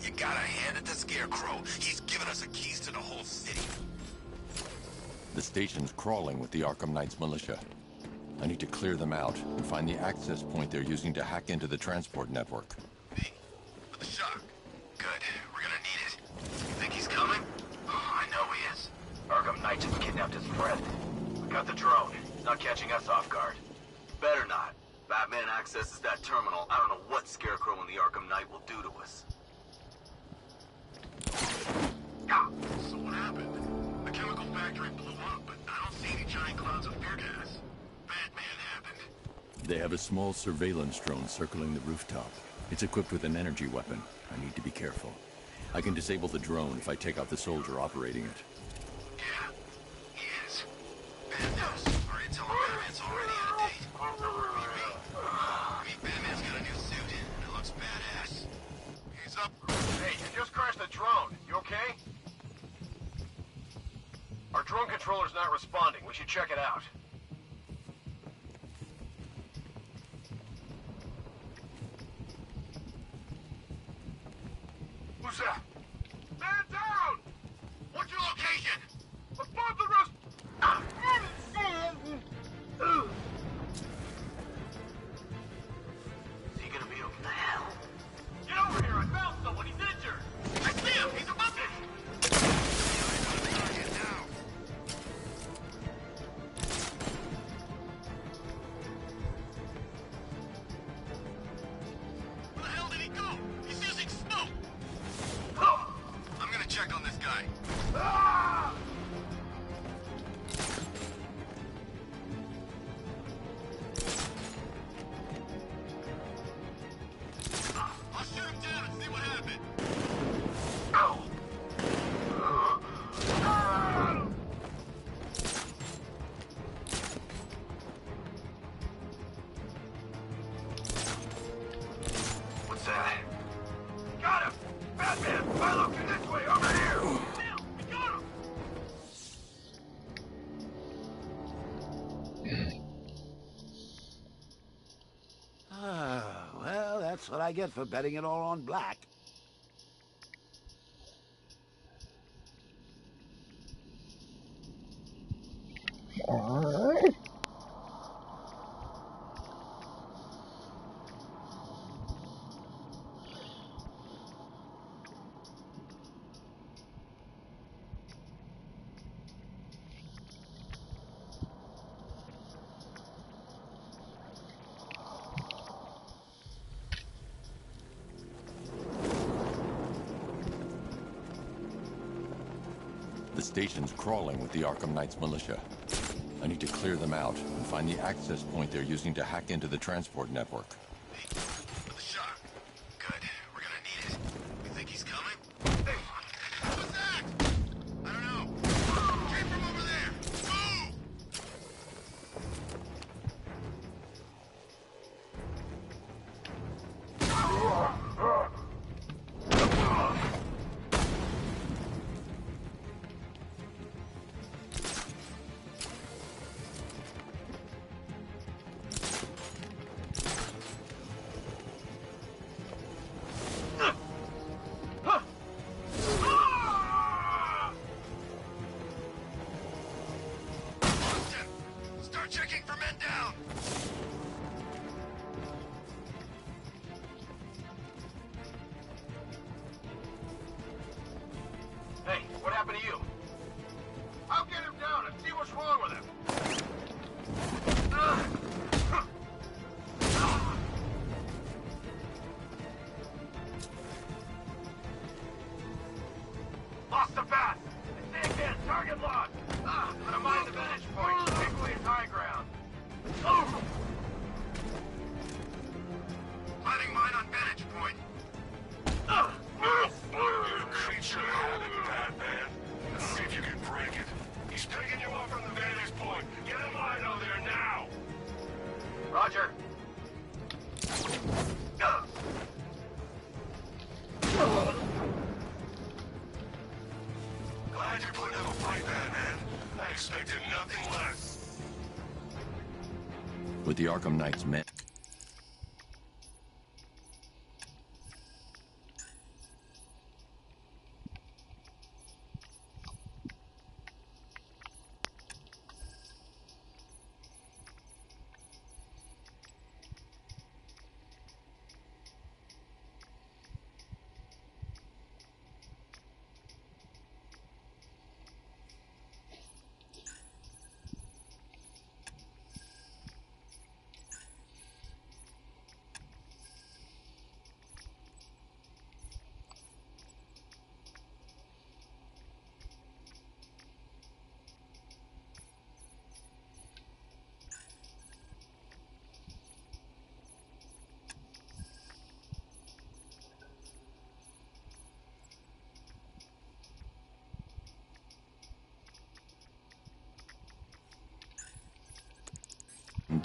You gotta hand it to Scarecrow. He's given us the keys to the whole city. The station's crawling with the Arkham Knight's militia. I need to clear them out and find the access point they're using to hack into the transport network. Me? With the shock. Good. We're gonna need it. You think he's coming? Oh, I know he is. Arkham Knight just kidnapped his friend. We got the drone. He's not catching us off guard. Better not. Batman accesses that terminal. I don't know what Scarecrow and the Arkham Knight will do to us. Ah, so what happened? The chemical factory blew up, but I don't see any giant clouds of fear gas. Batman happened. They have a small surveillance drone circling the rooftop. It's equipped with an energy weapon. I need to be careful. I can disable the drone if I take out the soldier operating it. Yeah, he is. Bad news. Our intel on Batman's already out of date. I mean, Batman's got a new suit, and it looks badass. He's up. Hey, you just crashed the drone. You okay? Our drone controller's not responding. We should check it out. Who's that? Man down! What's your location? Above the roof! Is he gonna be over the hell? Get over here! I found someone! He's injured! I see him! He's above me! Now. Where the hell did he go? He's using smoke! I'm gonna check on this guy. I'll shoot him down and see what happened. What's that? Got him! Batman! Milo, get this way! Over here! Now! We got him! Well, that's what I get for betting it all on black. The station's crawling with the Arkham Knight's militia. I need to clear them out and find the access point they're using to hack into the transport network. Hey, with the shock. Good. We're gonna need it. You think he's coming? Hey, what's that? I don't know. Came from over there. Move! Austin, start checking for men down. Hey, what happened to you? I'll get him down and see what's wrong with him. Lost the path! Stay again, target locked! Gonna mind the vantage point. Take away his high ground. Planting mine on vantage point. You creature of habit, Batman. Let's see if you can break it. He's picking you up from the vantage point. Get a line out there now! Roger. Glad you're putting up a fight, Batman. I expected nothing less. With the Arkham Knight's men...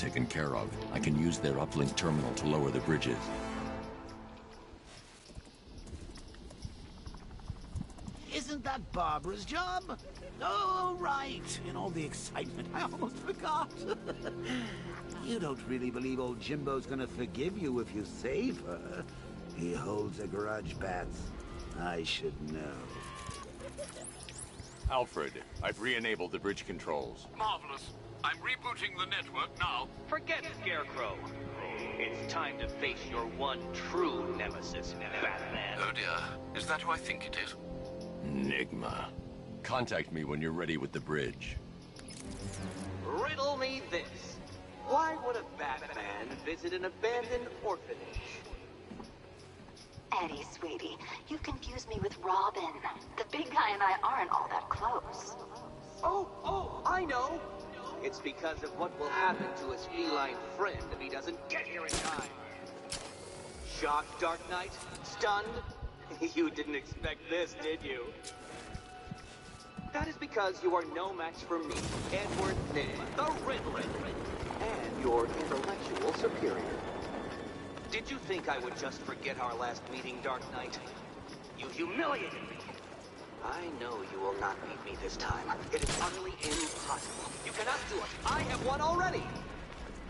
taken care of, I can use their uplink terminal to lower the bridges. Isn't that Barbara's job? Oh, right. In all the excitement, I almost forgot. You don't really believe old Jimbo's gonna forgive you if you save her. He holds a grudge, Bats. I should know. Alfred, I've re-enabled the bridge controls. Marvelous. I'm rebooting the network now. Forget Scarecrow. It's time to face your one true nemesis, Batman. Oh dear. Is that who I think it is? Enigma. Contact me when you're ready with the bridge. Riddle me this. Why would a Batman visit an abandoned orphanage? Eddie, sweetie, you confused me with Robin. The big guy and I aren't all that close. Oh, I know. It's because of what will happen to his feline friend if he doesn't get here in time. Shocked, Dark Knight? Stunned? You didn't expect this, did you? That is because you are no match for me, Edward Nygma, the Riddler, and your intellectual superior. Did you think I would just forget our last meeting, Dark Knight? You humiliated me. I know you will not beat me this time. It is utterly impossible. You cannot do it. I have won already.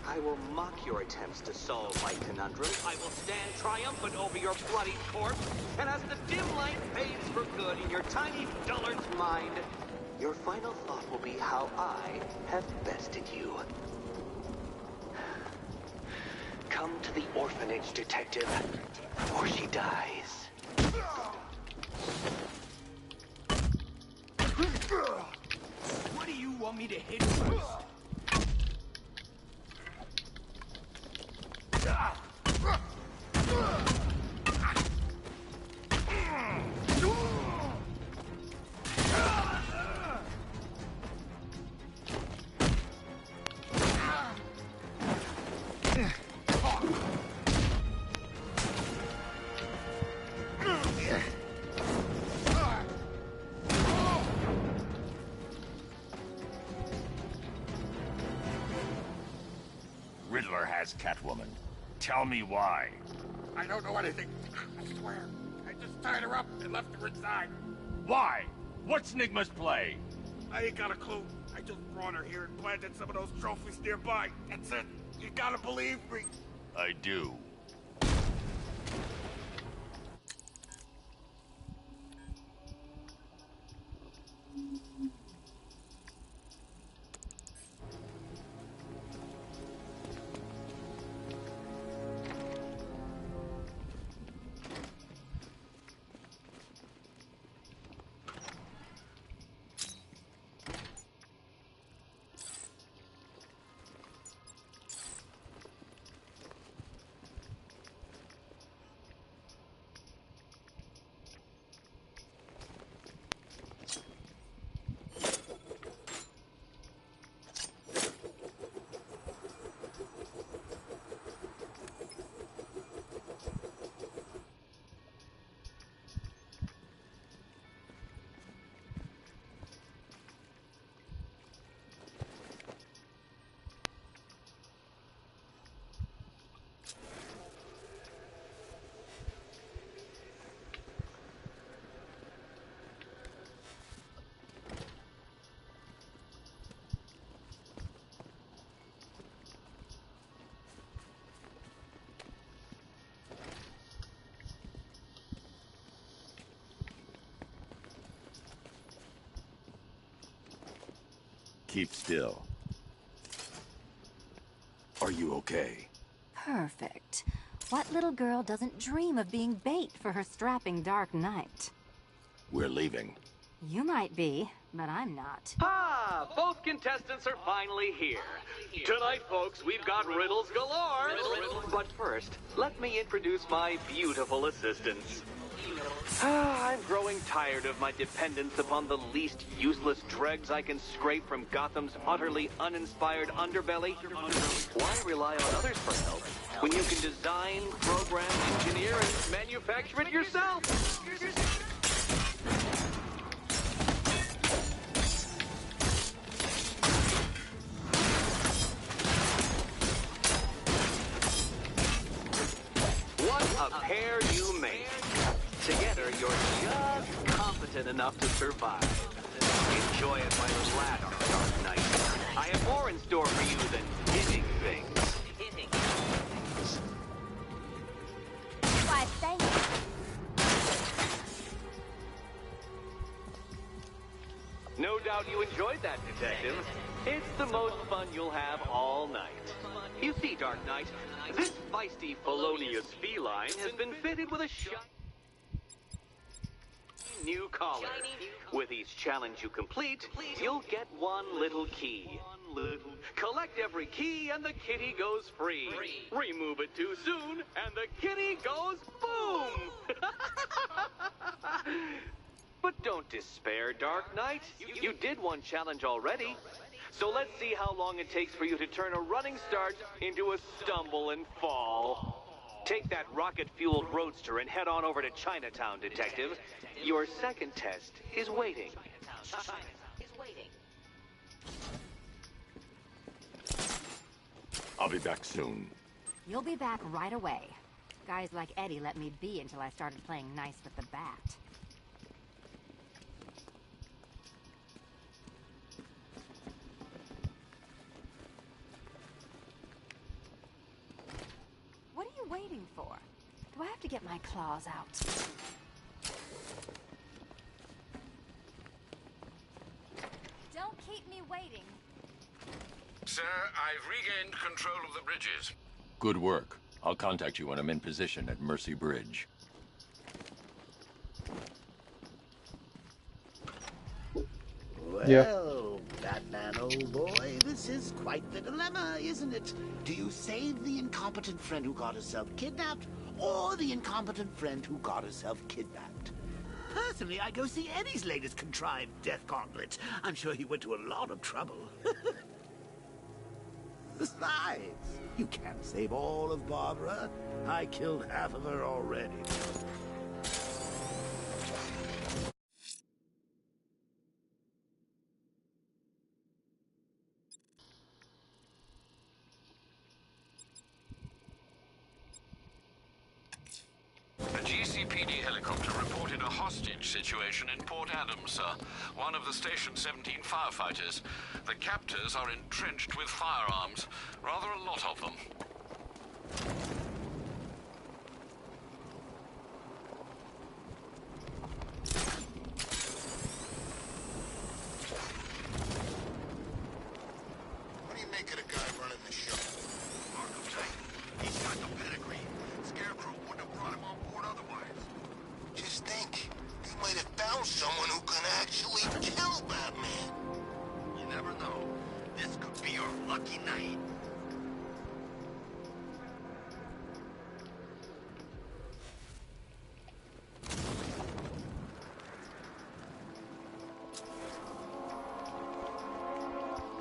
I will mock your attempts to solve my conundrum. I will stand triumphant over your bloody corpse. And as the dim light fades for good in your tiny dullard's mind, your final thought will be how I have bested you. Come to the orphanage, detective, or she dies. What do you want me to hit first? Riddler has Catwoman. Tell me why. I don't know anything. I swear. I just tied her up and left her inside. Why? What's Nygma's play? I ain't got a clue. I just brought her here and planted some of those trophies nearby. That's it. You gotta believe me. I do. Keep still. Are you okay? Perfect. What little girl doesn't dream of being bait for her strapping Dark Knight? We're leaving. You might be, but I'm not. Ah, both contestants are finally here. Tonight, folks, we've got riddles galore. But first, let me introduce my beautiful assistants. I'm growing tired of my dependence upon the least useless dregs I can scrape from Gotham's utterly uninspired underbelly. Why rely on others for help when you can design, program, engineer, and manufacture it yourself? A pair you make. Together, you're just competent enough to survive. Enjoy it while it lasts, Dark Knight. I have more in store for you than hitting things. Why, thank you. No doubt you enjoyed that, Detective. It's the most fun you'll have all night. You see, Dark Knight, this feisty, felonious feline has been fitted with a shiny new collar. With each challenge you complete, you'll get one little key. Collect every key and the kitty goes free. Remove it too soon and the kitty goes boom! But don't despair, Dark Knight. You did one challenge already. So let's see how long it takes for you to turn a running start into a stumble and fall. Take that rocket-fueled roadster and head on over to Chinatown, Detective. Your second test is waiting. I'll be back soon. You'll be back right away. Guys like Eddie let me be until I started playing nice with the bat. What are you waiting for? Do I have to get my claws out? Don't keep me waiting. Sir, I've regained control of the bridges. Good work. I'll contact you when I'm in position at Mercy Bridge. Well, Batman, old boy, this is quite the dilemma, isn't it? Do you save the incompetent friend who got herself kidnapped, or the incompetent friend who got herself kidnapped? Personally, I go see Eddie's latest contrived death gauntlet. I'm sure he went to a lot of trouble. Besides, you can't save all of Barbara. I killed half of her already. A GCPD helicopter reported a hostage situation in Port Adams, sir. One of the Station 17 firefighters. The captors are entrenched with firearms. Rather a lot of them. What do you make of the guy running the show? Arkham Knight. He's got the pedigree. Scarecrow wouldn't have brought him on board otherwise. Just think, he might have found someone who can actually kill Batman. You never know. This could be our lucky night.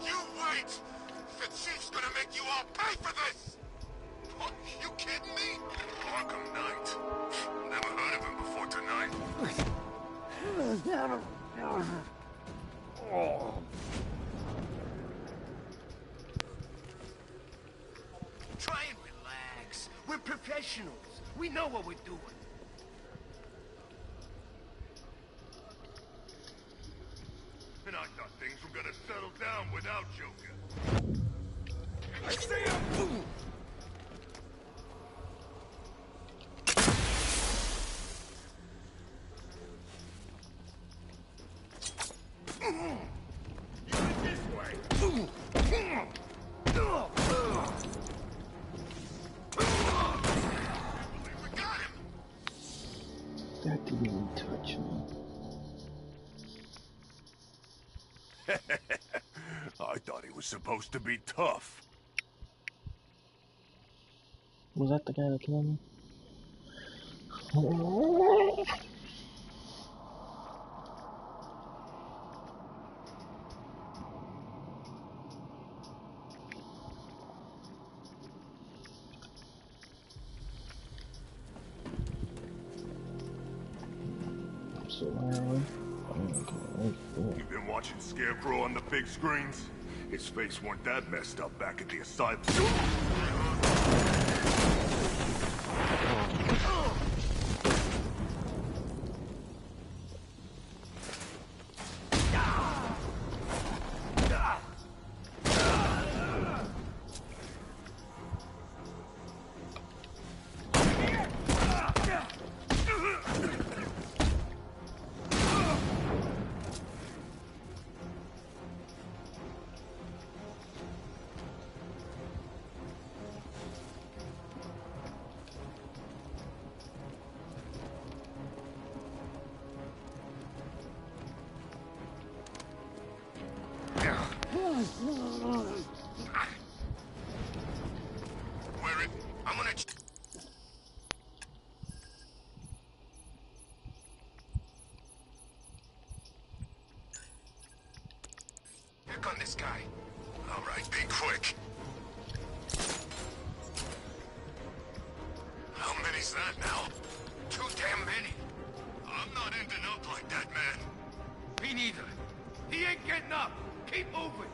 You wait! The chief's gonna make you all pay for this! What, you kidding me? Arkham Knight. Never heard of him before tonight. Try and relax. We're professionals. We know what we're doing. And I thought things were gonna settle down without Joker. I see him! This way! We got him! That didn't even touch me. I thought he was supposed to be tough. Was that the guy that killed me? So You've been watching Scarecrow on the big screens? His face weren't that messed up back at the asylum. hear it. I'm gonna... Check on this guy. All right, be quick. How many's that now? Too damn many. I'm not ending up like that, man. Me neither. He ain't getting up. Keep moving.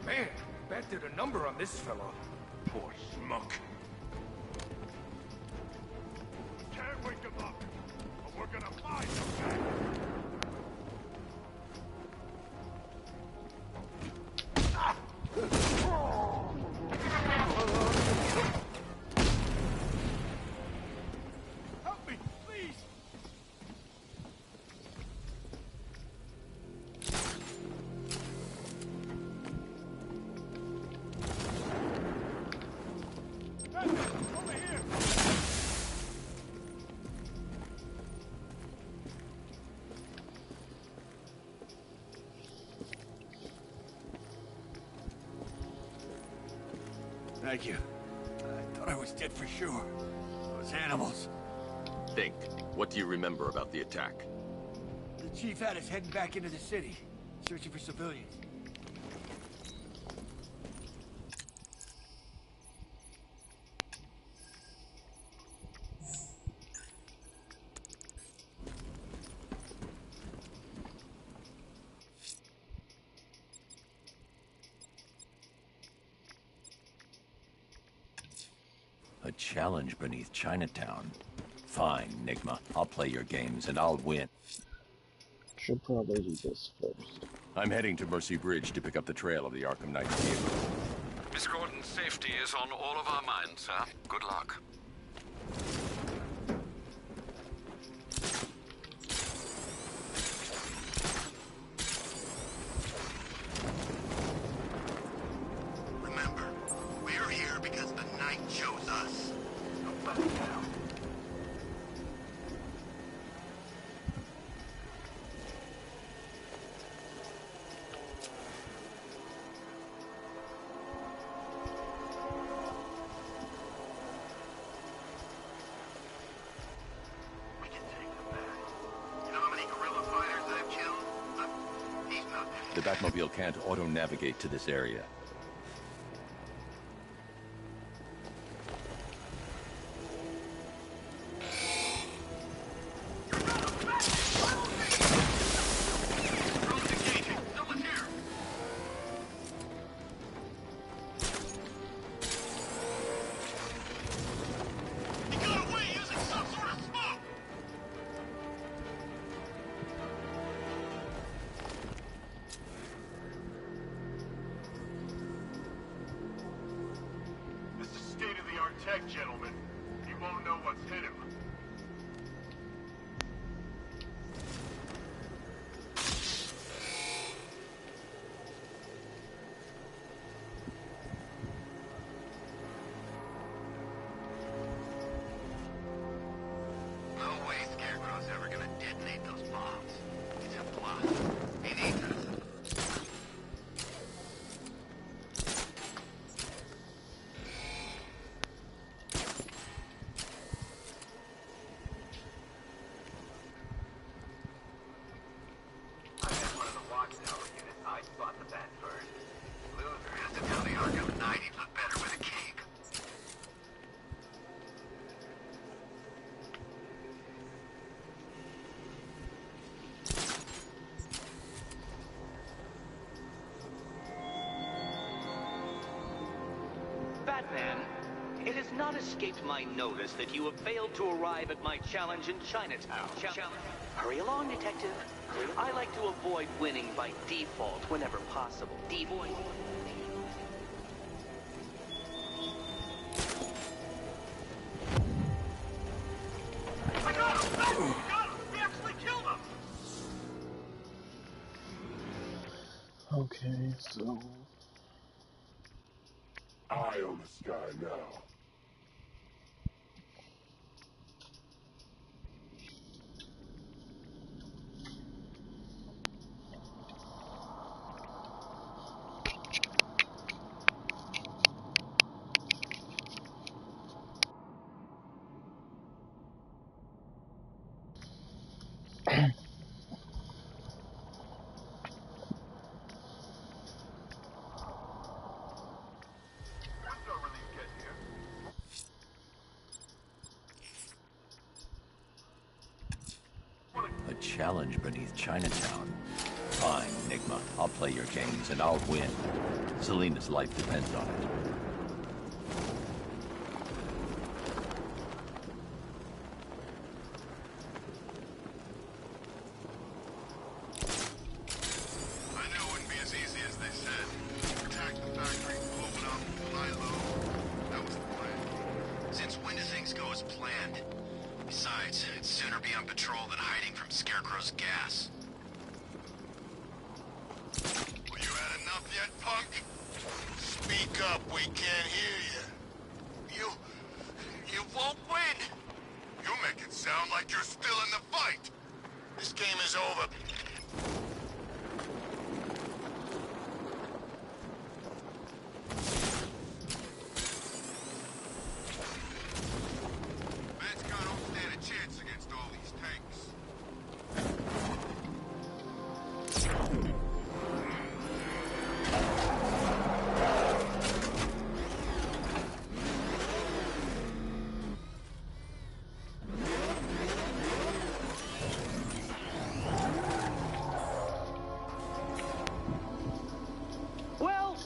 Man, bet did a number on this fella. Poor schmuck. Can't wake him up. But we're gonna find him. Help me, please. Over here. Thank you. I thought I was dead for sure. Those animals. Think. What do you remember about the attack? The chief had us heading back into the city, searching for civilians. A challenge beneath Chinatown. Fine, Nigma. I'll play your games and I'll win. Should probably do this first. I'm heading to Mercy Bridge to pick up the trail of the Arkham Knight vehicle. Miss Gordon's safety is on all of our minds, sir. Good luck. Remember, we're here because the night chose us. We can take them back. You know how many guerrilla fighters I've killed? He's not The Batmobile can't auto-navigate to this area. He got away using some sort of smoke! This is state-of-the-art tech, gentlemen. He won't know what's hit him. No way Scarecrow's ever gonna detonate those bombs. He's a bluff. He needs us. I had one of the watchtower units. I spot the bat first. Loser has to tell the Arkham Knight he'd look better with a cape. Batman, it has not escaped my notice that you have failed to arrive at my challenge in Chinatown. Hurry along, Detective. I like to avoid winning by default whenever possible. Default. I got him! No! We got him! We actually killed him! Okay, so Eye on the sky now. challenge beneath Chinatown. Fine, Enigma. I'll play your games, and I'll win. Selena's life depends on it. I knew it wouldn't be as easy as they said. Attack the factory, blow it up, fly low. That was the plan. Since when do things go as planned? Besides, I'd sooner be on patrol than hiding from Scarecrow's gas. Well, you had enough yet, punk? Speak up, we can't hear you. You won't win! You make it sound like you're still in the fight! This game is over. Man's got don't stand a chance against all these tanks.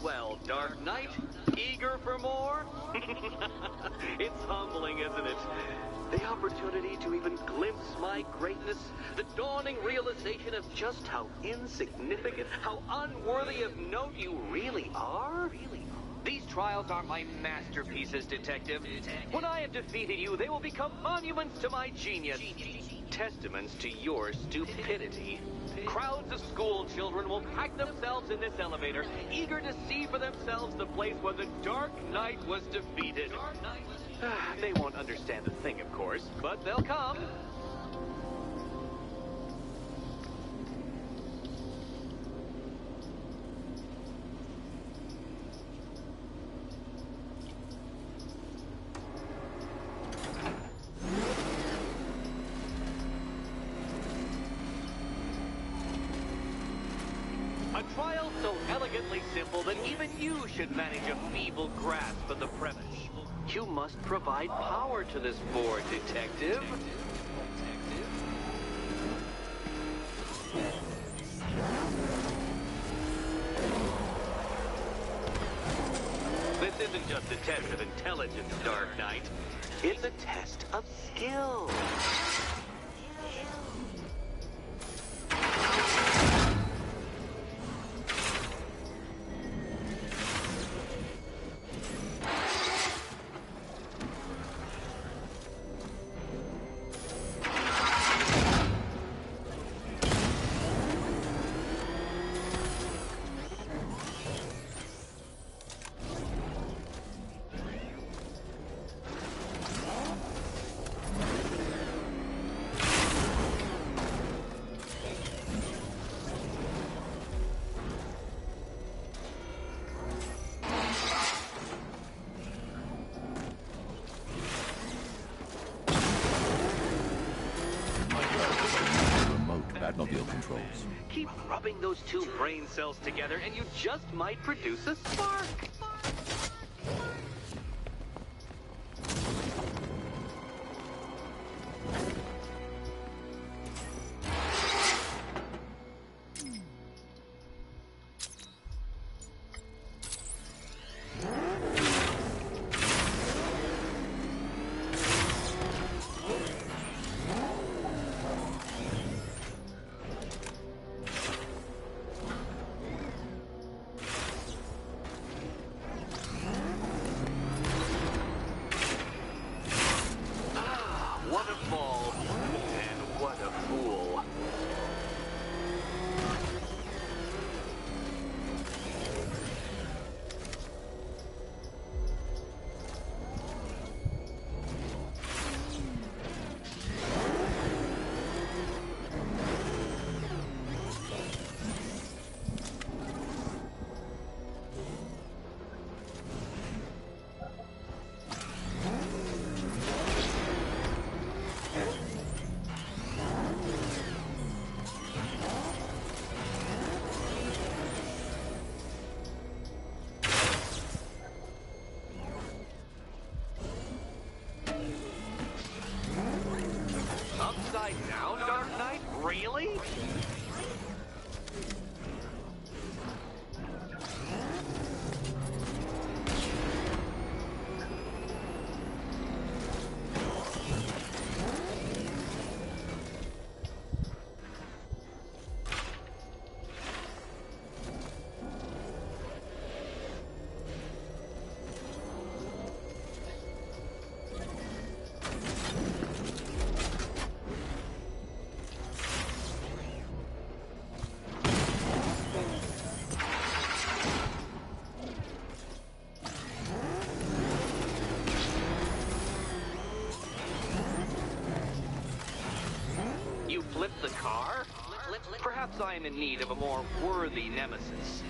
Well, Dark Knight, eager for more? It's humbling, isn't it? The opportunity to even glimpse my greatness, the dawning realization of just how insignificant, how unworthy of note you really are. These trials are my masterpieces, Detective. When I have defeated you, they will become monuments to my genius, testaments to your stupidity. Crowds of school children will pack themselves in this elevator, eager to see for themselves the place where the Dark Knight was defeated. They won't understand a thing, of course, but they'll come. A trial so elegantly simple that even you should manage a feeble grasp of the premise. You must provide power to this board, Detective. This isn't just a test of intelligence, Dark Knight. It's a test of skill. Batmobile controls. Keep rubbing those two brain cells together and you just might produce a spark. perhaps I am in need of a more worthy nemesis.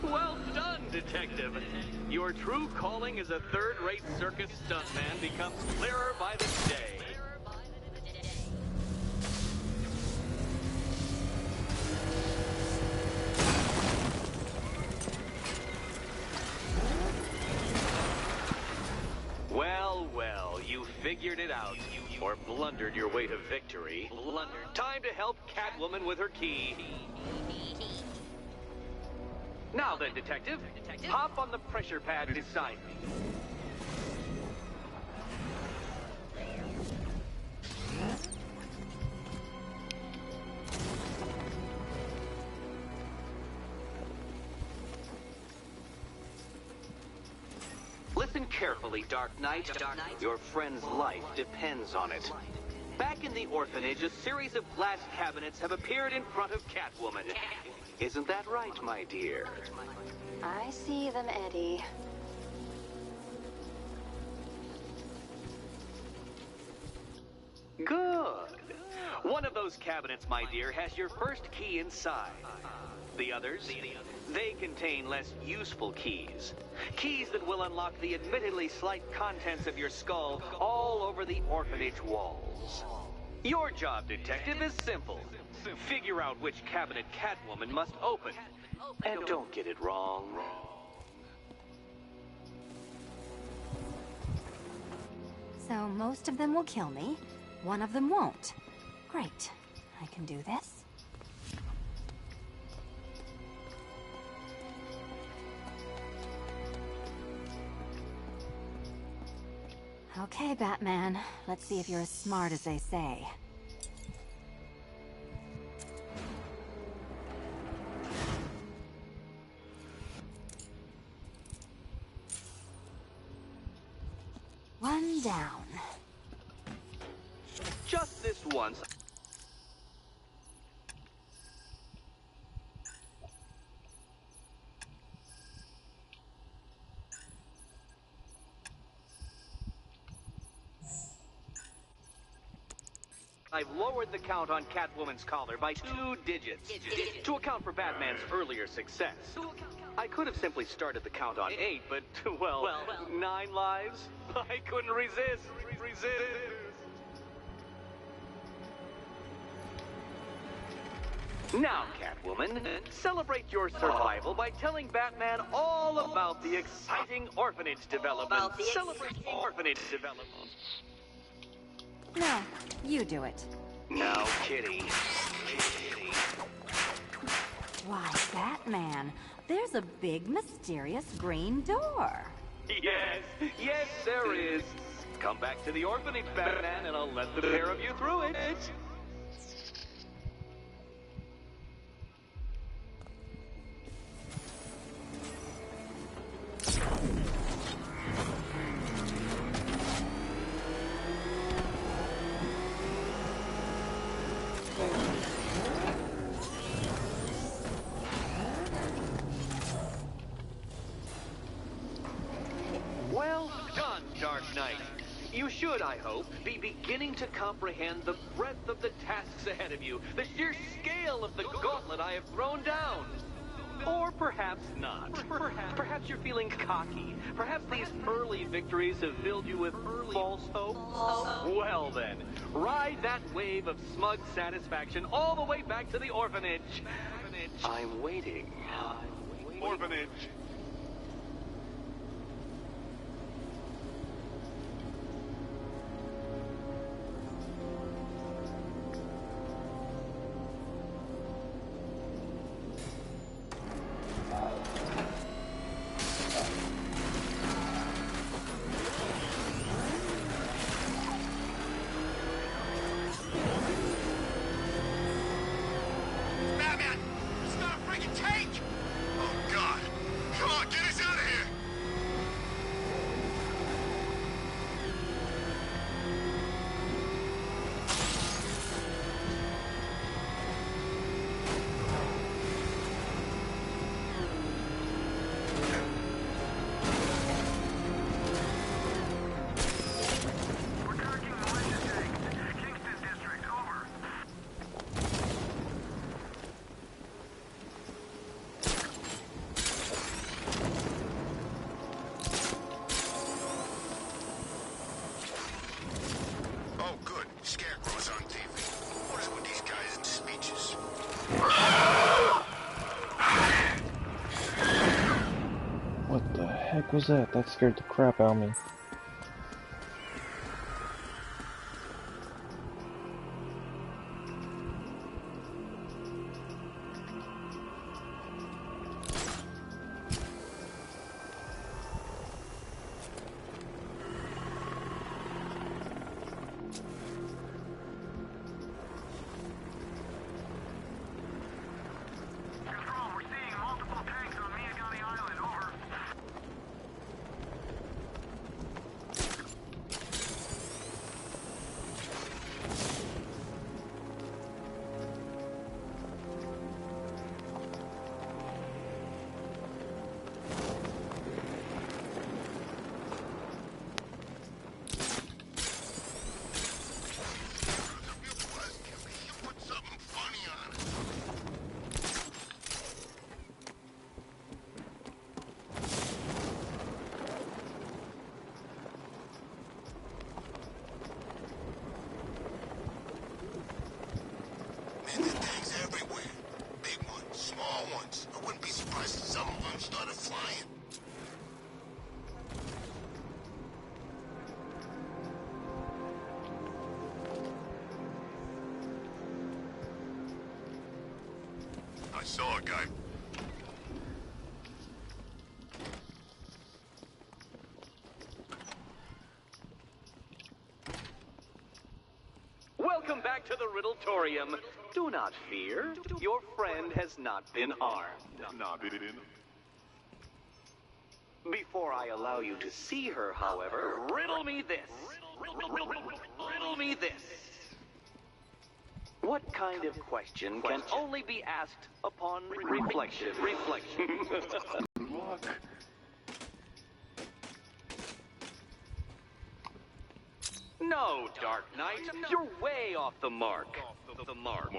Well done, Detective. Your true calling as a third-rate circus stuntman becomes clearer by the day. Well, well, you figured it out. Or blundered your way to victory. Blundered. Time to help Catwoman with her key. Now then, Detective, hop on the pressure pad beside me. Listen carefully, Dark Knight. Your friend's life depends on it. Back in the orphanage, a series of glass cabinets have appeared in front of Catwoman. Isn't that right, my dear? I see them, Eddie. Good. One of those cabinets, my dear, has your first key inside. The others, they contain less useful keys. Keys that will unlock the admittedly slight contents of your skull all over the orphanage walls. Your job, Detective, is simple. Figure out which cabinet Catwoman must open. And don't get it wrong. So most of them will kill me. One of them won't. Great. I can do this. Okay, Batman. Let's see if you're as smart as they say. One down. Just this once. I've lowered the count on Catwoman's collar by 2 digits to account for Batman's earlier success. I could have simply started the count on 8, but, well, 9 lives? I couldn't resist. Now, Catwoman, celebrate your survival by telling Batman all about the exciting orphanage development. Celebrate orphanage development. No, you do it. Now, Kitty. Why, Batman, there's a big, mysterious green door. Yes, there is. Come back to the orphanage, Batman, and I'll let the pair of you through it. Well done, Dark Knight. You should, I hope, be beginning to comprehend the breadth of the tasks ahead of you, the sheer scale of the gauntlet I have thrown down. Or perhaps not. Perhaps you're feeling cocky. Perhaps these early victories have filled you with false hope. Well then, ride that wave of smug satisfaction all the way back to the orphanage. I'm waiting. Orphanage. Batman! It's not a freaking tank! Oh, God. Come on, get us out of here! We're tracking militia tanks. Kingston District, over. Oh, good. Scarecrow's on TV. What is with these guys and speeches? What the heck was that? That scared the crap out of me. Control, we're seeing multiple tanks on Miyagami Island, over. Put something funny on it. Man, there are things everywhere. Big ones, small ones. I wouldn't be surprised if some of them started flying. I saw a guy. Welcome back to the Riddletorium. Do not fear. Your friend has not been harmed. Before I allow you to see her, however, riddle me this. Riddle me this. What kind of question can only be asked upon reflection? No, Dark Knight. You're way off the mark. The mark.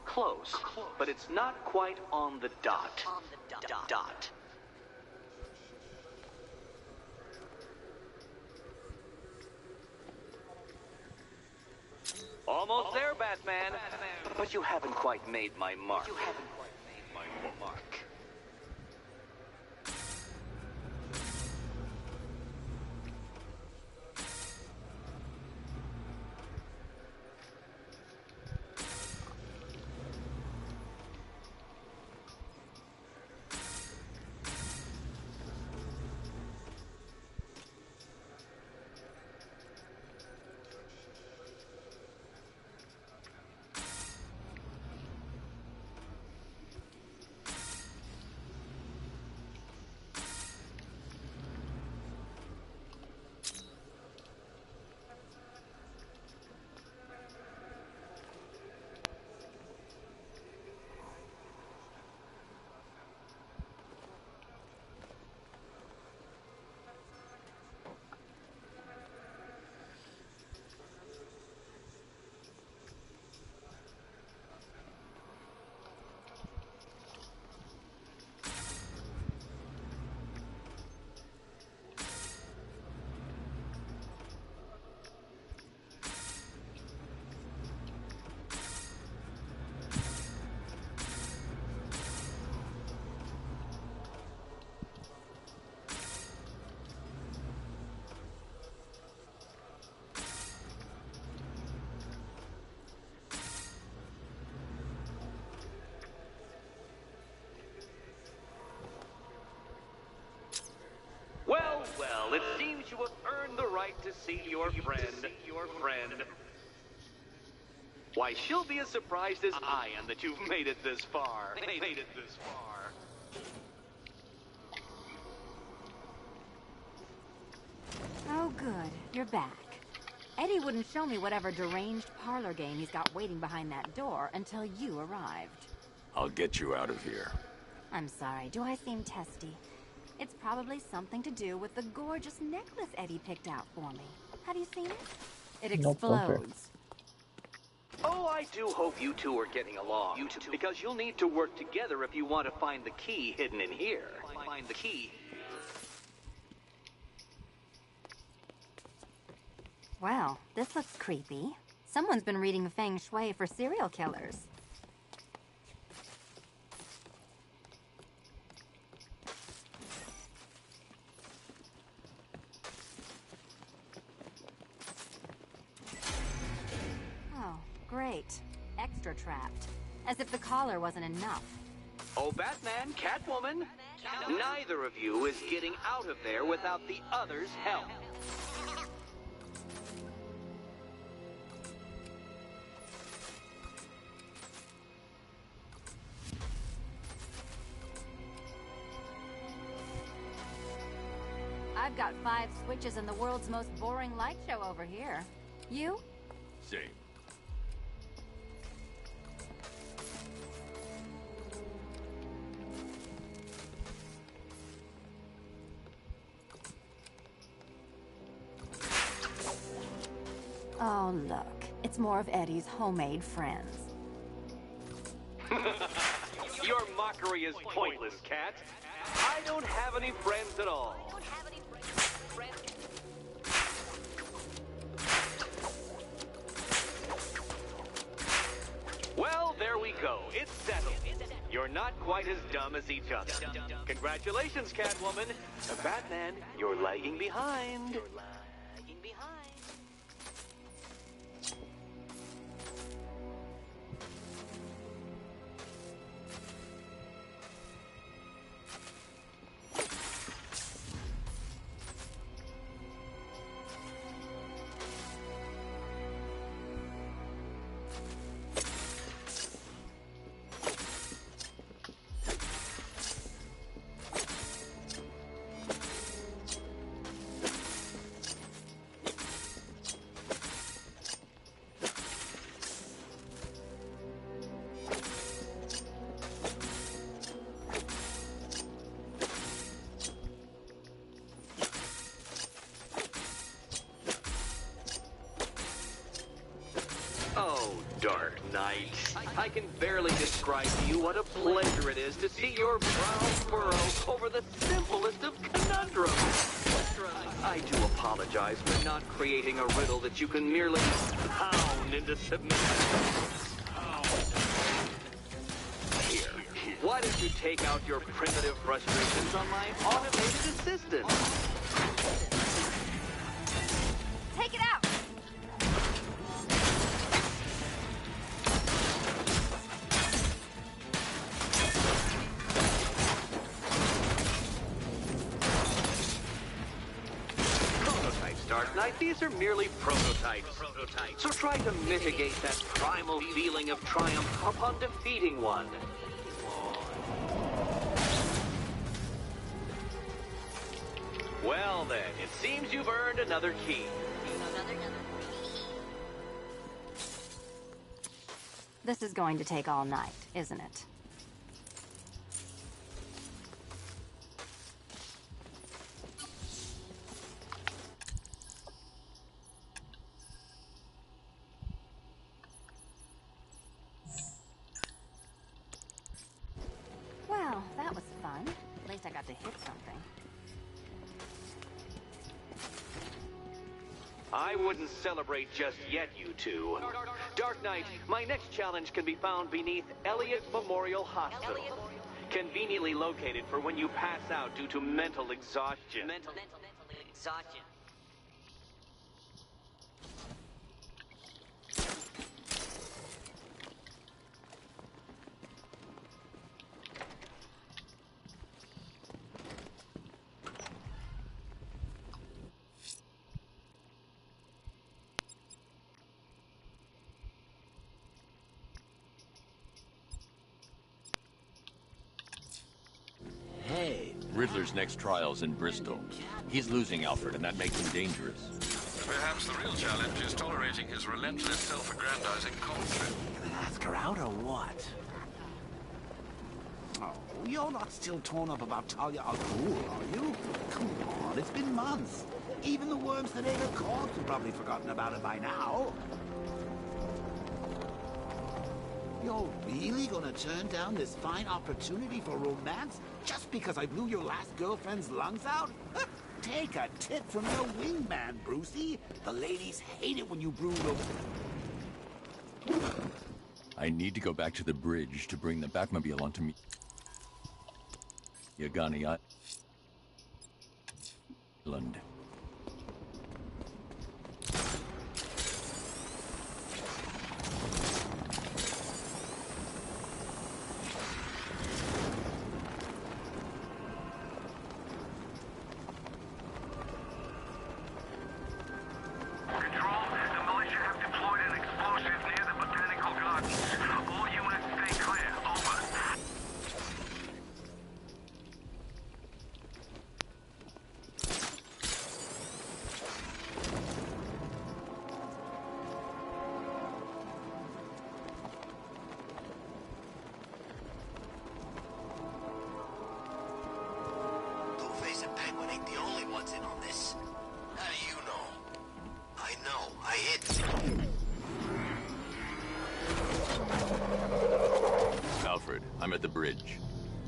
Close, but it's not quite on the dot. Dot. Almost there, Batman. But you haven't quite made my mark. Well, it seems you have earned the right to see your friend. Why, she'll be as surprised as I am that you've made it this far. Oh, good. You're back. Eddie wouldn't show me whatever deranged parlor game he's got waiting behind that door until you arrived. I'll get you out of here. I'm sorry. Do I seem testy? It's probably something to do with the gorgeous necklace Eddie picked out for me. Have you seen it? It explodes. Oh, I do hope you two are getting along. Because you'll need to work together if you want to find the key hidden in here. Find the key. Well, this looks creepy. Someone's been reading feng shui for serial killers. Oh, great. Extra trapped. As if the collar wasn't enough. Oh, Batman, Catwoman, neither of you is getting out of there without the other's help. I've got 5 switches in the world's most boring light show over here. You? Same. Oh, look. It's more of Eddie's homemade friends. Your mockery is pointless, Cat. I don't have any friends at all. Well, there we go. It's settled. You're not quite as dumb as each other. Congratulations, Catwoman. Batman, you're lagging behind. Oh, Dark Knight. I can barely describe to you what a pleasure it is to see your brow furrow over the simplest of conundrums. I do apologize for not creating a riddle that you can merely pound into submission. Here, why don't you take out your primitive frustrations on my automated assistant? Take it out! Dark Knight, these are merely prototypes. So try to mitigate that primal feeling of triumph upon defeating one. Well then, it seems you've earned another key. This is going to take all night, isn't it? Well, that was fun. At least I got to hit something. I wouldn't celebrate just yet, you two. Dark Knight, my next challenge can be found beneath Elliott Memorial Hospital. Conveniently located for when you pass out due to mental exhaustion. Mental exhaustion. Riddler's next trial's in Bristol. He's losing Alfred, and that makes him dangerous. Perhaps the real challenge is tolerating his relentless self-aggrandizing conflict. Ask her out or what? Oh, you're not still torn up about Talia al Ghul, are you? Come on, it's been months. Even the worms that ate her corpse have probably forgotten about it by now. You're really gonna turn down this fine opportunity for romance just because I blew your last girlfriend's lungs out? Take a tip from your wingman, Brucey. The ladies hate it when you brood over... I need to go back to the bridge to bring the Batmobile onto Yagani Island. Alfred, I'm at the bridge.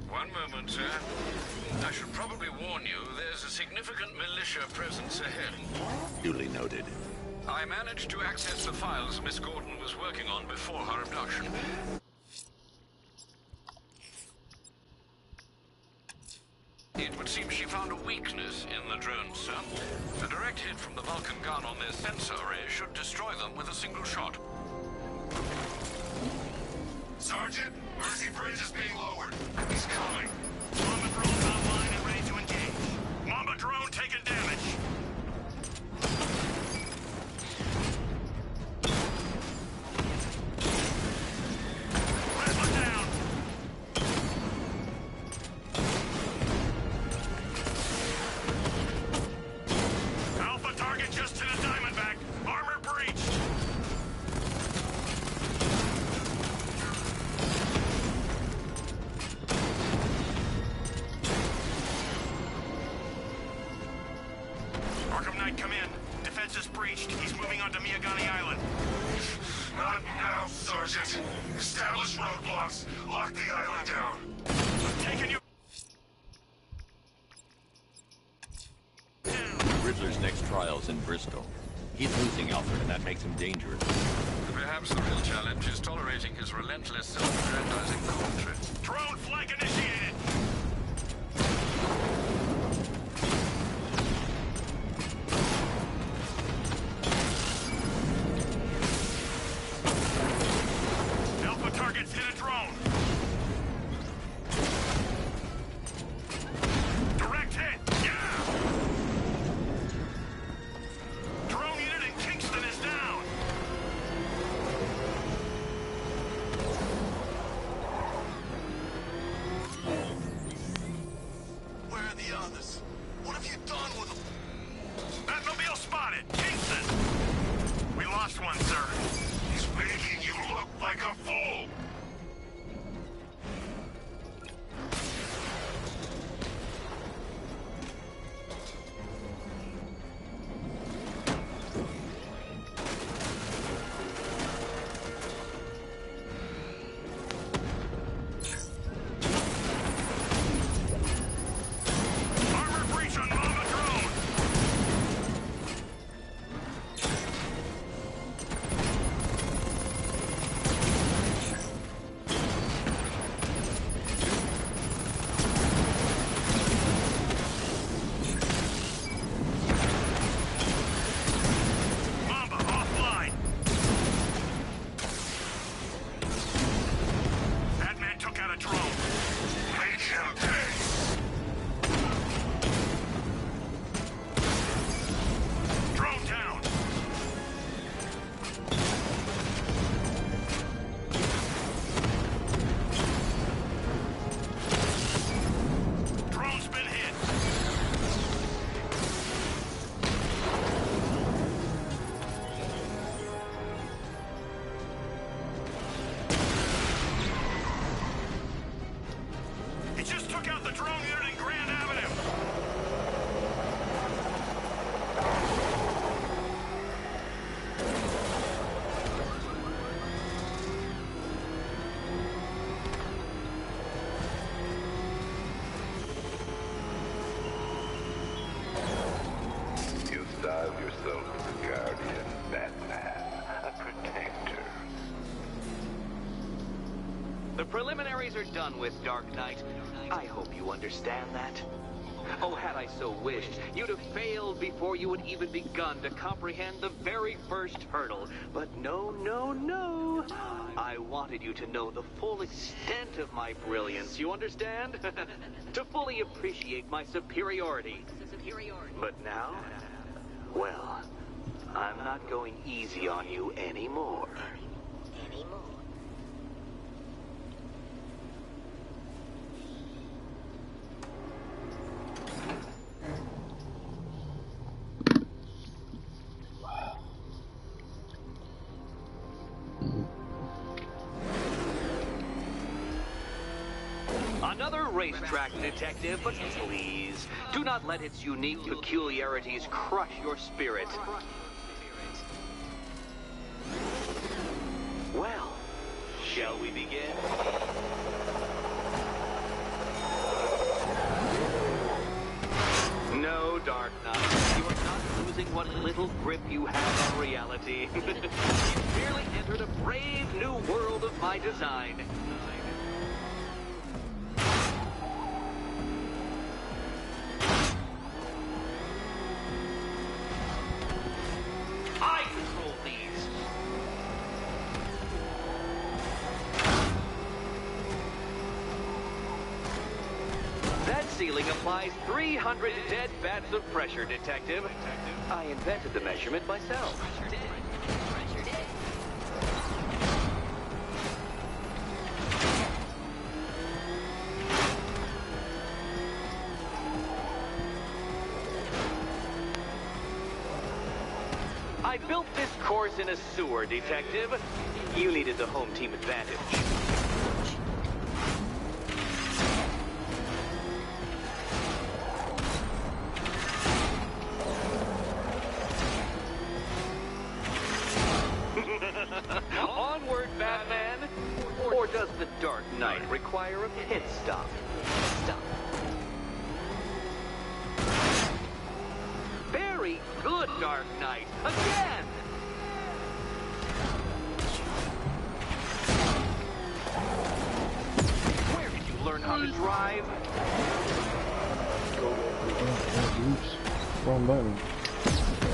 One moment, sir. I should probably warn you, there's a significant militia presence ahead. Duly noted. I managed to access the files Miss Gordon was working on before her abduction. It would seem she found a weakness in the drones, sir. A direct hit from the Vulcan gun on their sensor array should destroy them with a single shot. Sergeant, Mercy Bridge is being lowered. He's coming. Mamba drone's online and ready to engage. Mamba drone taking damage. Riddler down. Alpha target just to the Diamondback. Armor breached. Arkham Knight, come in. Defense is breached. He's moving onto Miyagani Island. Not now, Sergeant. Establish roadblocks. Lock the island down. I'm taking you. Riddler's next trial's in Bristol. He's losing Alfred, and that makes him dangerous. Perhaps the real challenge is tolerating his relentless self-aggrandizing commentary. Drone flank initiated. Alpha targets hit a drone. Direct hit. Yeah. Drone unit in Kingston is down. Where are the others? What have you done with them? Batmobile spotted. Kingston. We lost one, sir. He's making you look like a fool. Armor breach on Mamba drone. Mamba offline. Batman took out a drone. Make him pay. Drone down. Drone's been hit. He just took out the drone unit in Grand Avenue. You style yourself as a guardian, Batman, a protector. preliminaries are done with, Dark Knight. I hope you understand that. Oh, had I so wished, you'd have failed before you had even begun to comprehend the very first hurdle. But no, no, no. I wanted you to know the full extent of my brilliance, you understand? To fully appreciate my superiority. But now, well, I'm not going easy on you anymore. Another racetrack, detective, but please, do not let its unique peculiarities crush your spirit. Well, shall we begin? No, Dark Knight, you are not losing what little grip you have on reality. You merely entered a brave new world of my design. I control these. That ceiling applies 300 dead bats of pressure, Detective. I invented the measurement myself. I built this course in a sewer, Detective. You needed the home team advantage. Onward, Batman! Or does the Dark Knight require a pit stop? Stop. Very good, Dark Knight. Again! Where did you learn how to drive? Oops. Wrong button.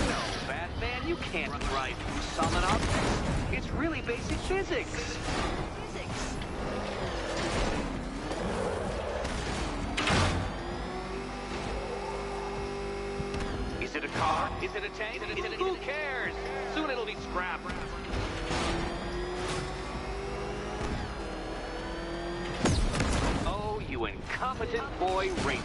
No, Batman, you can't drive through solid objects. It's really basic physics. Is it a car? Is it a tank? Who cares? Soon it'll be scrapped. Oh, you incompetent boy racer.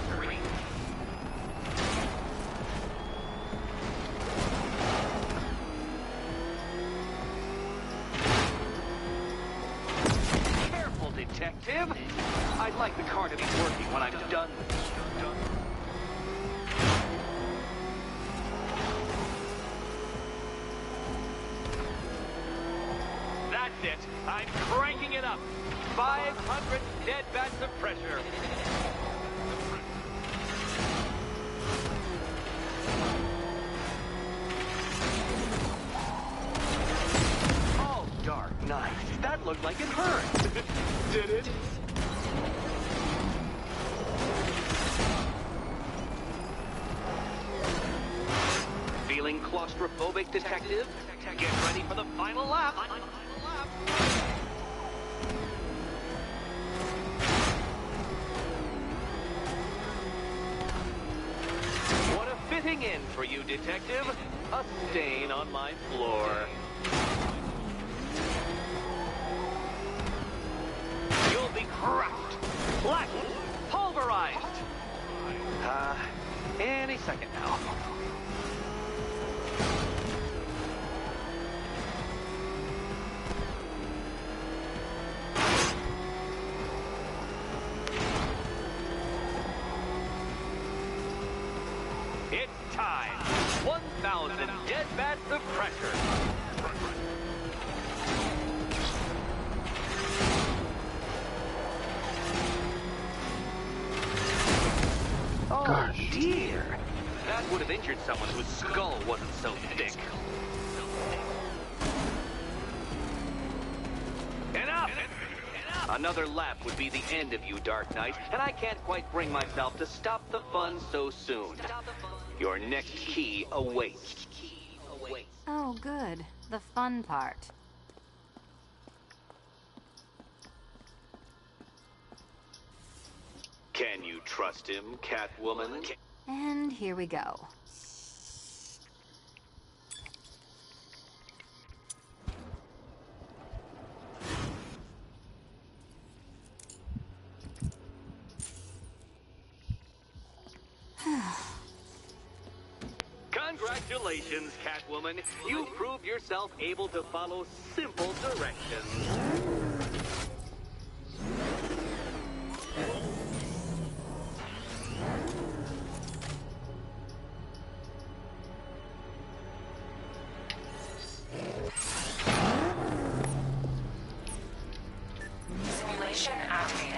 Careful, Detective. I'd like the car to be working when I'm done with it. That's it. I'm cranking it up. 500 dead bats of pressure. Oh, Dark Knight. That looked like it hurt. Did it? Feeling claustrophobic, Detective? Get ready for the final lap. What a fitting end for you, Detective. A stain on my floor. You'll be crushed, flattened, pulverized. Any second now. It's time. 1,000 dead bats of pressure. Oh, gosh. Dear. That would have injured someone whose skull wasn't so thick. Enough! Enough! Another lap would be the end of you, Dark Knight, and I can't quite bring myself to stop the fun so soon. Your next key awaits. Oh, good. The fun part. Can you trust him, Catwoman? And here we go. Congratulations, Catwoman. You proved yourself able to follow simple directions. Simulation activated.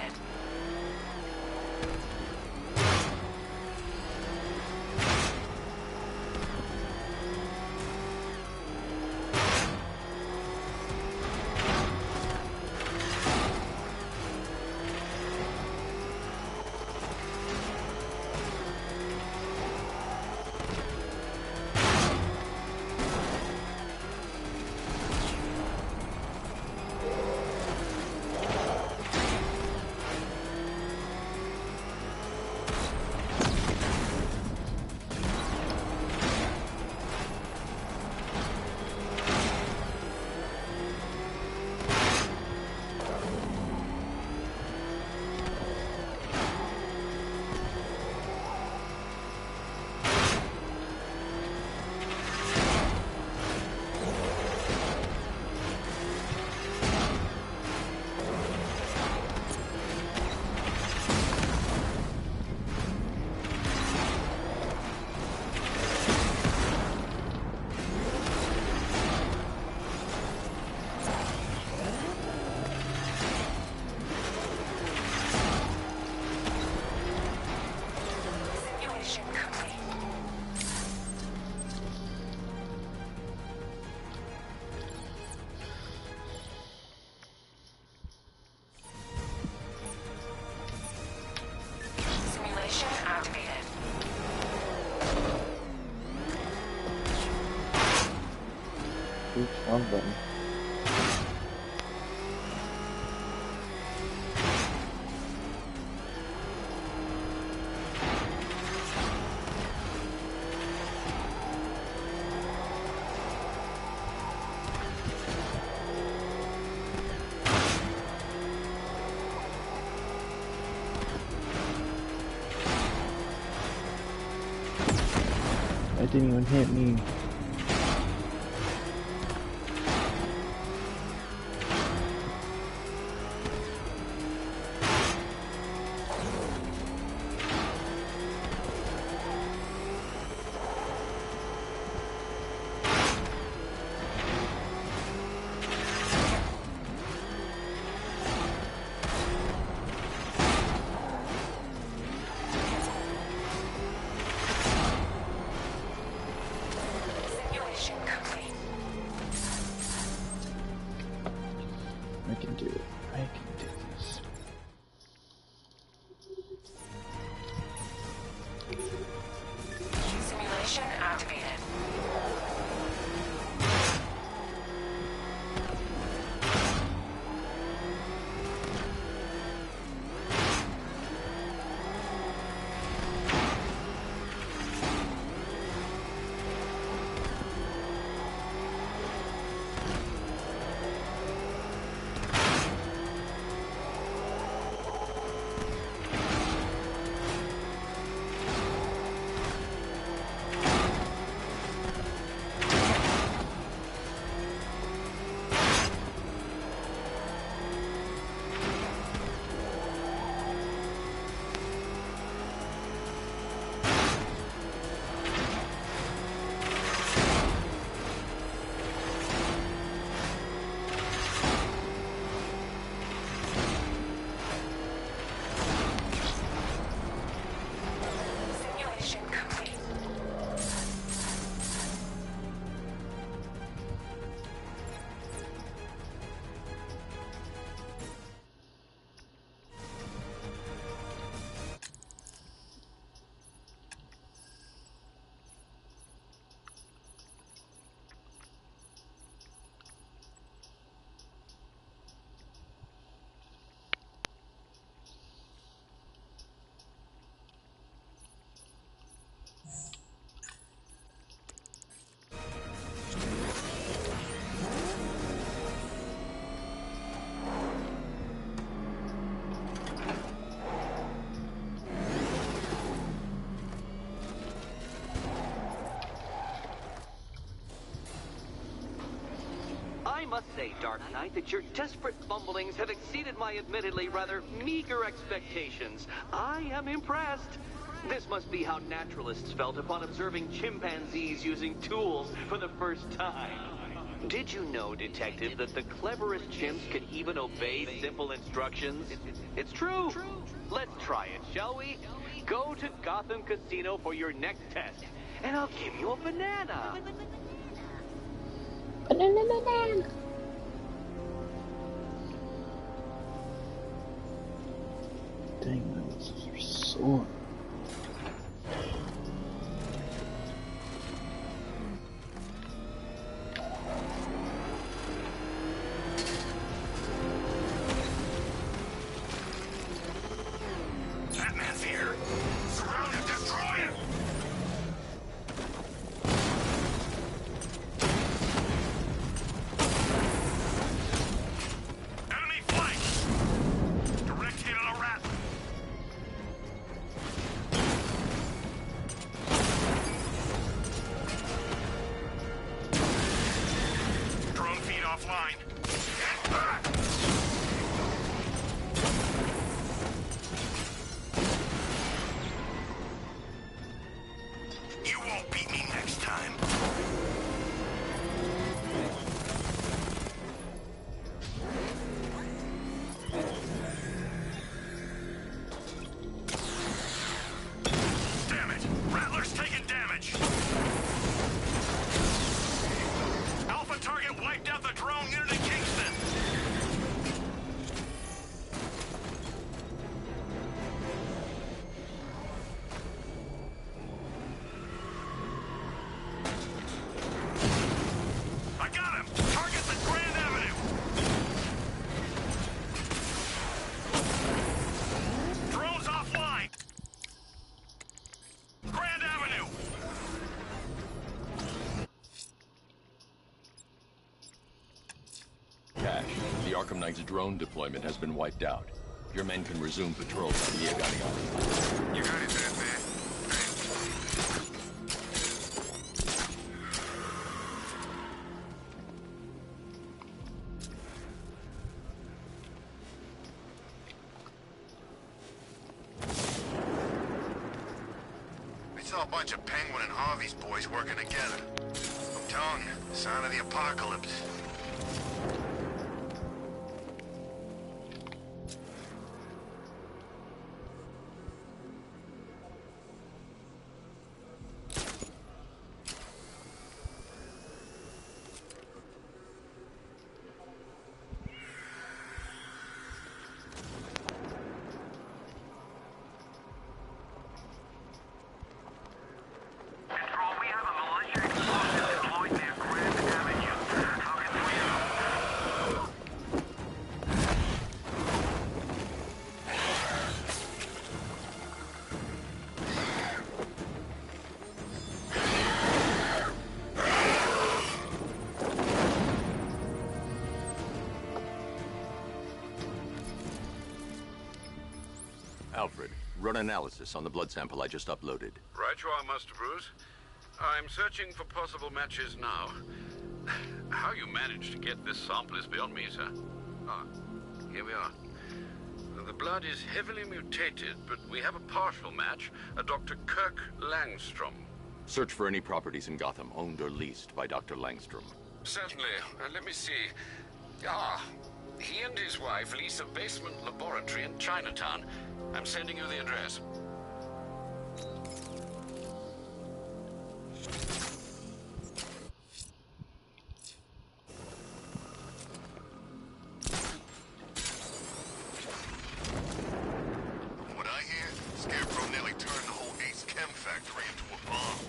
Oops, wrong button. That didn't even hit me. must say, Dark Knight, that your desperate fumblings have exceeded my admittedly rather meager expectations. I am impressed. This must be how naturalists felt upon observing chimpanzees using tools for the first time. Did you know, Detective, that the cleverest chimps can even obey simple instructions? It's true. Let's try it, shall we? Go to Gotham Casino for your next test, and I'll give you a banana. Banana. Dang, that was so. Batman's here. Surround him, destroy him. Enemy flank. Direct hit on a rat. Drone feed offline. Get back! You won't beat me next time. Damn it! Rattler's taking damage! Alpha target wiped out the drone unit in Kingston! I got him! Target's at Grand Avenue! Drone's offline! Grand Avenue! Cash, the Arkham Knight's drone deployment has been wiped out. Your men can resume patrols on Via Gaudium. You got it, Batman. I saw a bunch of Penguin and Harvey's boys working together. I'm telling you, sign of the apocalypse. Control, we have a militia explosive deployed near Grand Avenue. Target 3 out. Alfred, run analysis on the blood sample I just uploaded. Right you are, Master Bruce. I'm searching for possible matches now. How you managed to get this sample is beyond me, sir. Ah, here we are. The blood is heavily mutated, but we have a partial match, a Dr. Kirk Langstrom. Search for any properties in Gotham owned or leased by Dr. Langstrom. Certainly. Let me see. Ah, he and his wife lease a basement laboratory in Chinatown. I'm sending you the address. From what I hear, Scarecrow nearly turned the whole Ace Chem factory into a bomb.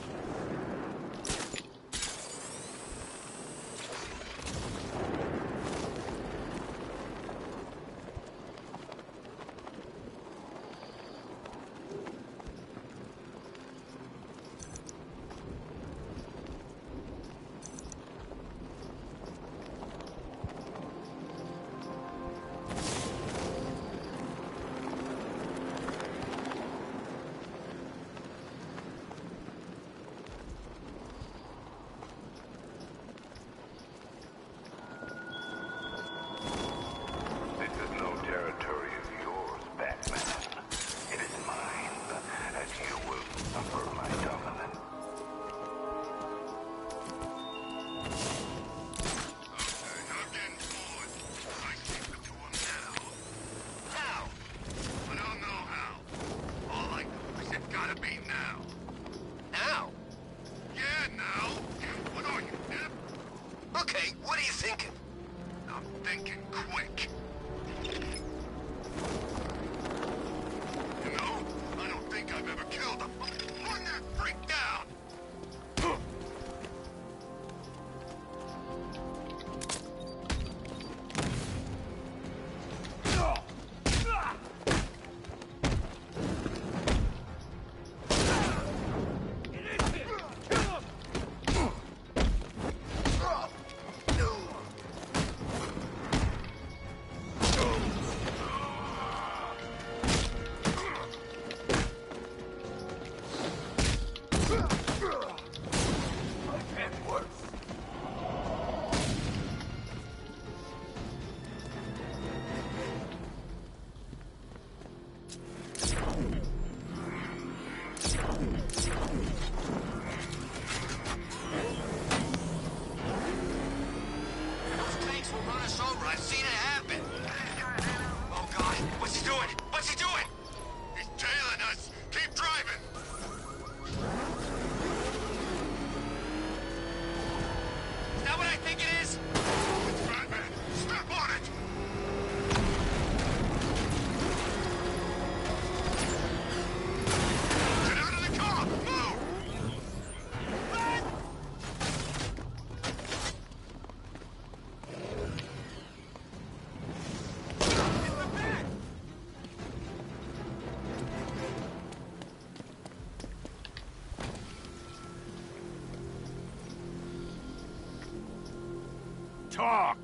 Talk!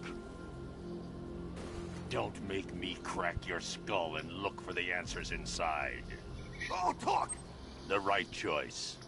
Don't make me crack your skull and look for the answers inside. Oh, talk! The right choice.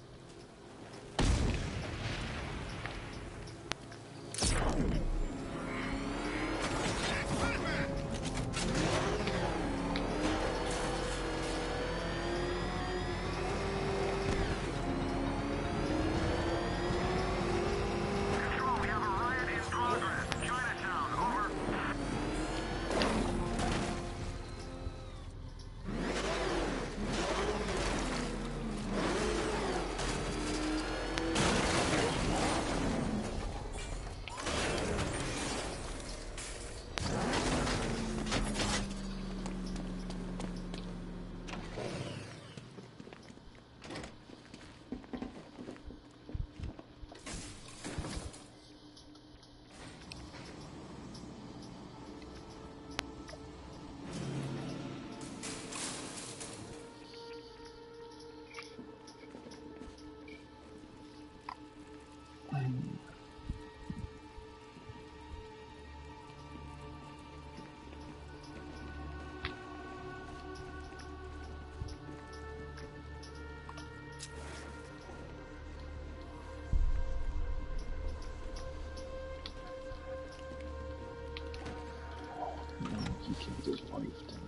He killed his wife, didn't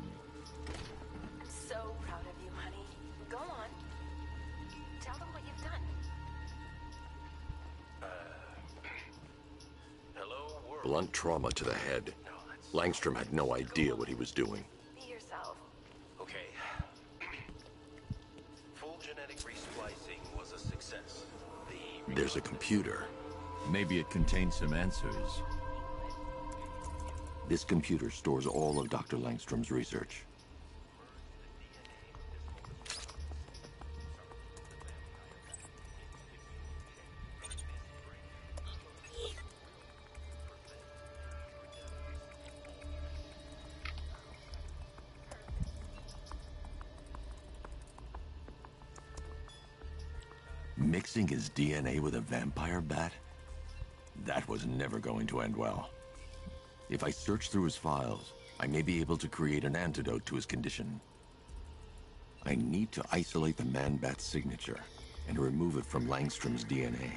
So proud of you, honey. Go on. Tell them what you've done. Hello, world. Blunt trauma to the head. Langstrom had no idea what he was doing. Be yourself. Okay. Full genetic resplicing was a success. There's a computer. Maybe it contains some answers. This computer stores all of Dr. Langstrom's research. Mixing his DNA with a vampire bat? That was never going to end well. If I search through his files, I may be able to create an antidote to his condition. I need to isolate the man-bat's signature and remove it from Langstrom's DNA.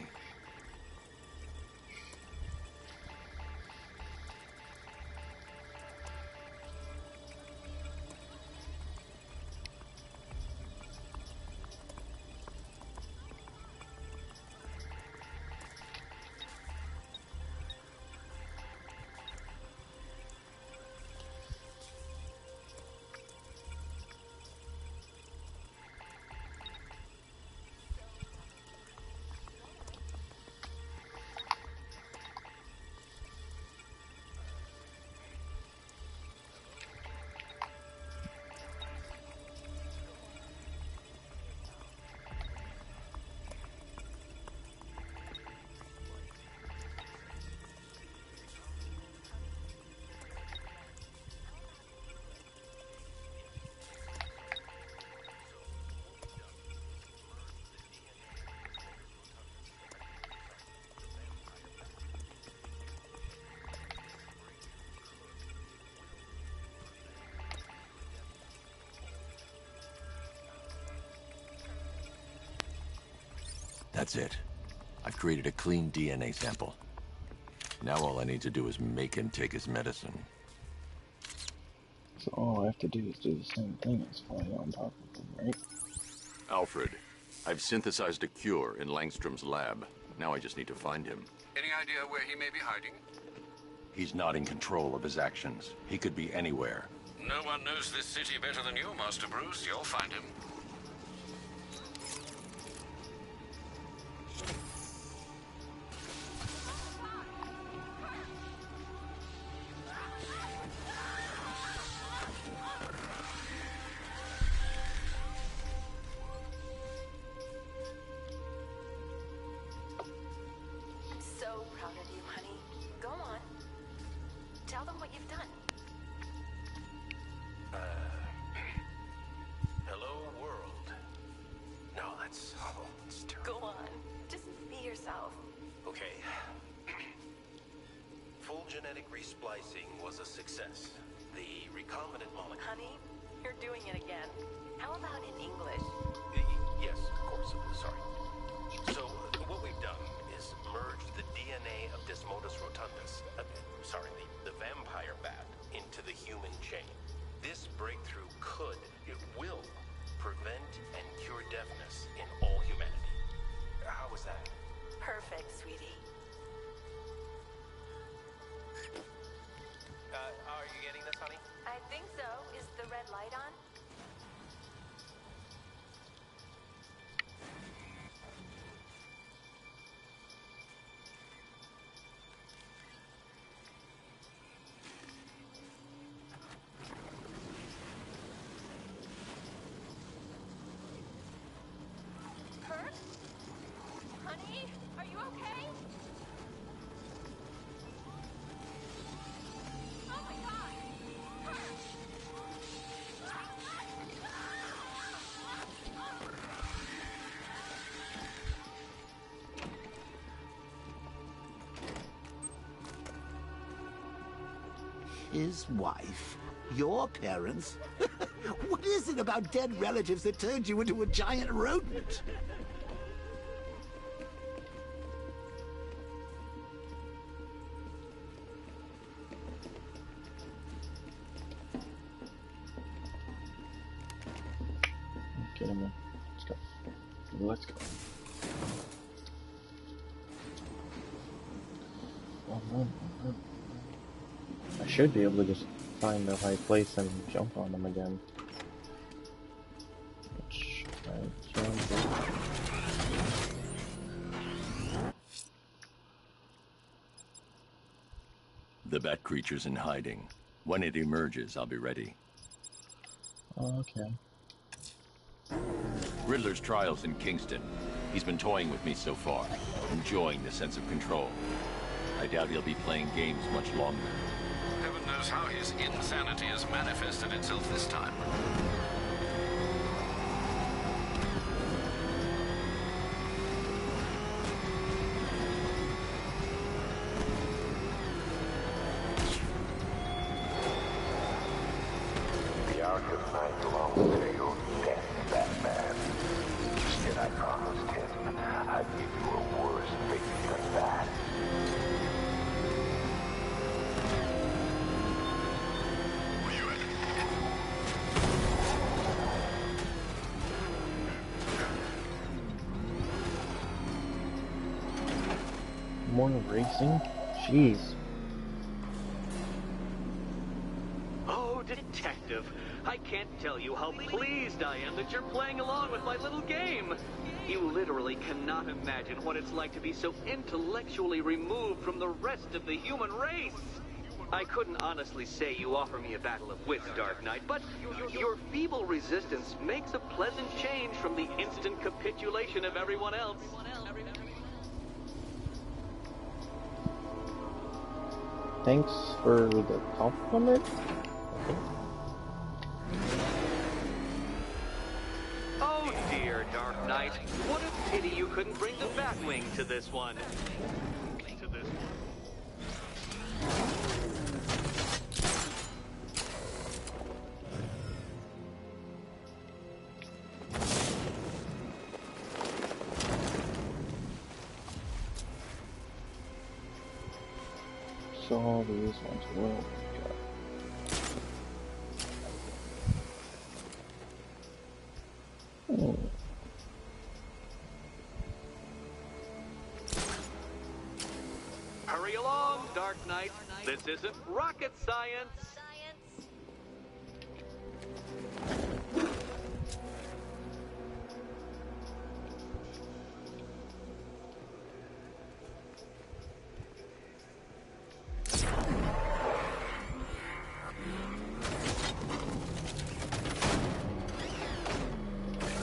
That's it. I've created a clean DNA sample. Now all I need to do is make him take his medicine. So all I have to do is do the same thing as fly on top of him, right? Alfred, I've synthesized a cure in Langstrom's lab. Now I just need to find him. Any idea where he may be hiding? He's not in control of his actions. He could be anywhere. No one knows this city better than you, Master Bruce. You'll find him. So proud of you, honey. Go on. Tell them what you've done. Hello, world. genetic resplicing was a success. The recombinant molecule... Honey, you're doing it again. How about in English? Yes, of course. Sorry. So, what we've done is merged the DNA of Desmodus rotundus, the vampire bat, into the human chain. This breakthrough it will, prevent and cure deafness in all humanity. How was that? Perfect, sweetie. Are you getting this, honey? I think so. Is the red light on? Kurt? Honey, are you okay? Oh my God! Kurt! His wife? Your parents? What is it about dead relatives that turned you into a giant rodent? Get him in. Let's go. Let's go. I should be able to just find the right place and jump on them again. Which I can do. The bat creature's in hiding. When it emerges, I'll be ready. Okay. Riddler's trial's in Kingston. He's been toying with me so far, enjoying the sense of control. I doubt he'll be playing games much longer. Heaven knows how his insanity has manifested itself this time. The Arkham Knight belongs to you, death, Batman. Yet I promised him I'd give you a worse fate than that. More racing? Jeez. Oh, Detective, I can't tell you how pleased I am that you're playing along with my little game. You literally cannot imagine what it's like to be so intellectually removed from the rest of the human race. I couldn't honestly say you offer me a battle of wits, Dark Knight, but your feeble resistance makes a pleasant change from the instant capitulation of everyone else. Thanks for the compliment. Oh dear, Dark Knight. What a pity you couldn't bring the Batwing to this one. So all these ones will. Hurry along, Dark Knight. This isn't rocket science.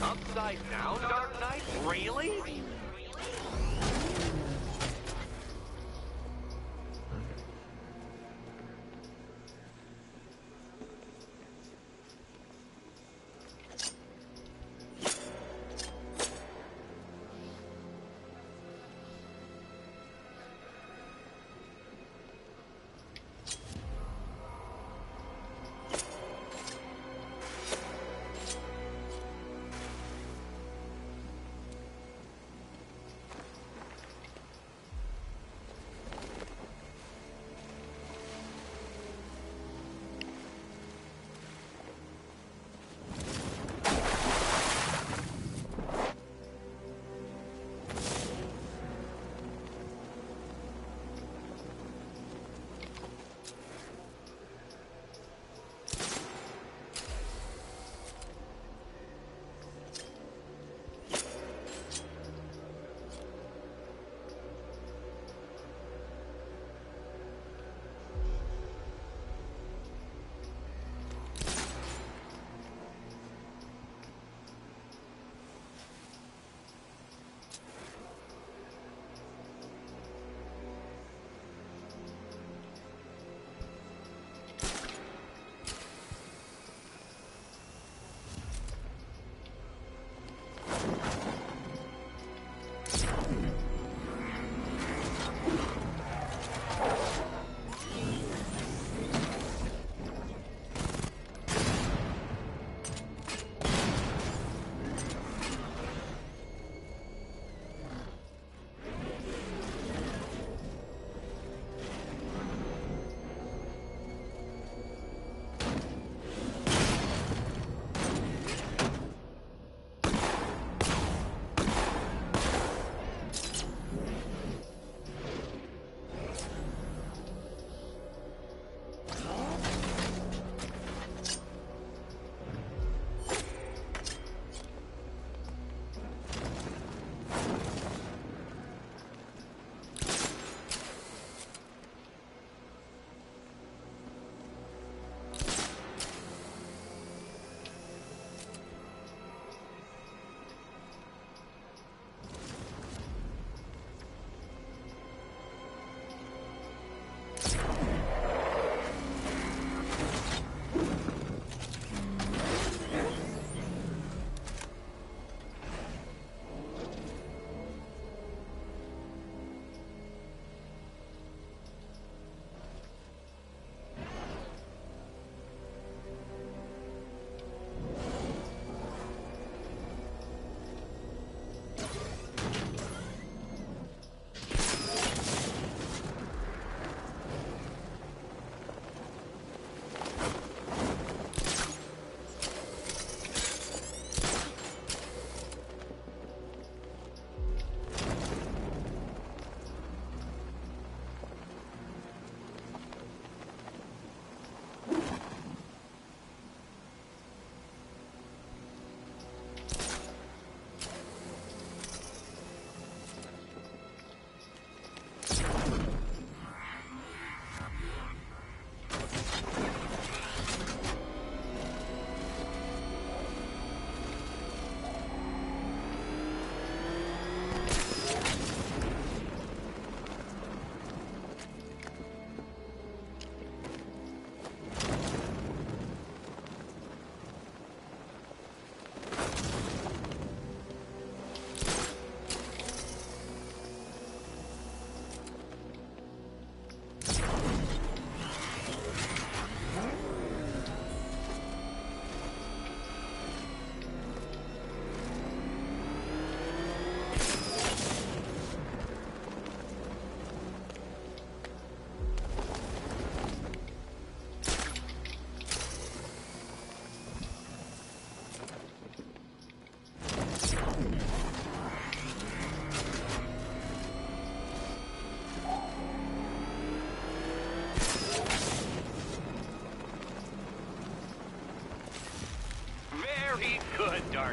Upside down, Dark Knight? Really?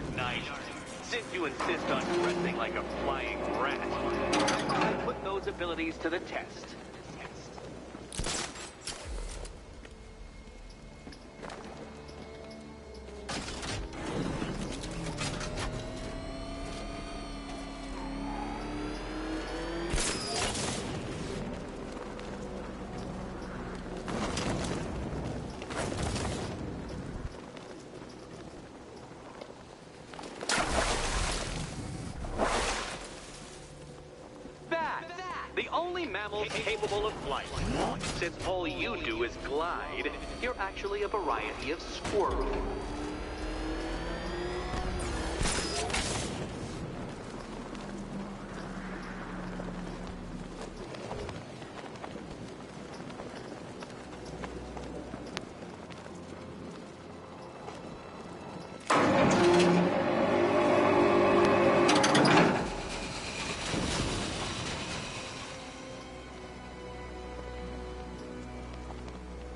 Dark Knight. Since you insist on dressing like a flying rat, I put those abilities to the test. The only mammal capable of flight. Since all you do is glide, you're actually a variety of squirrel.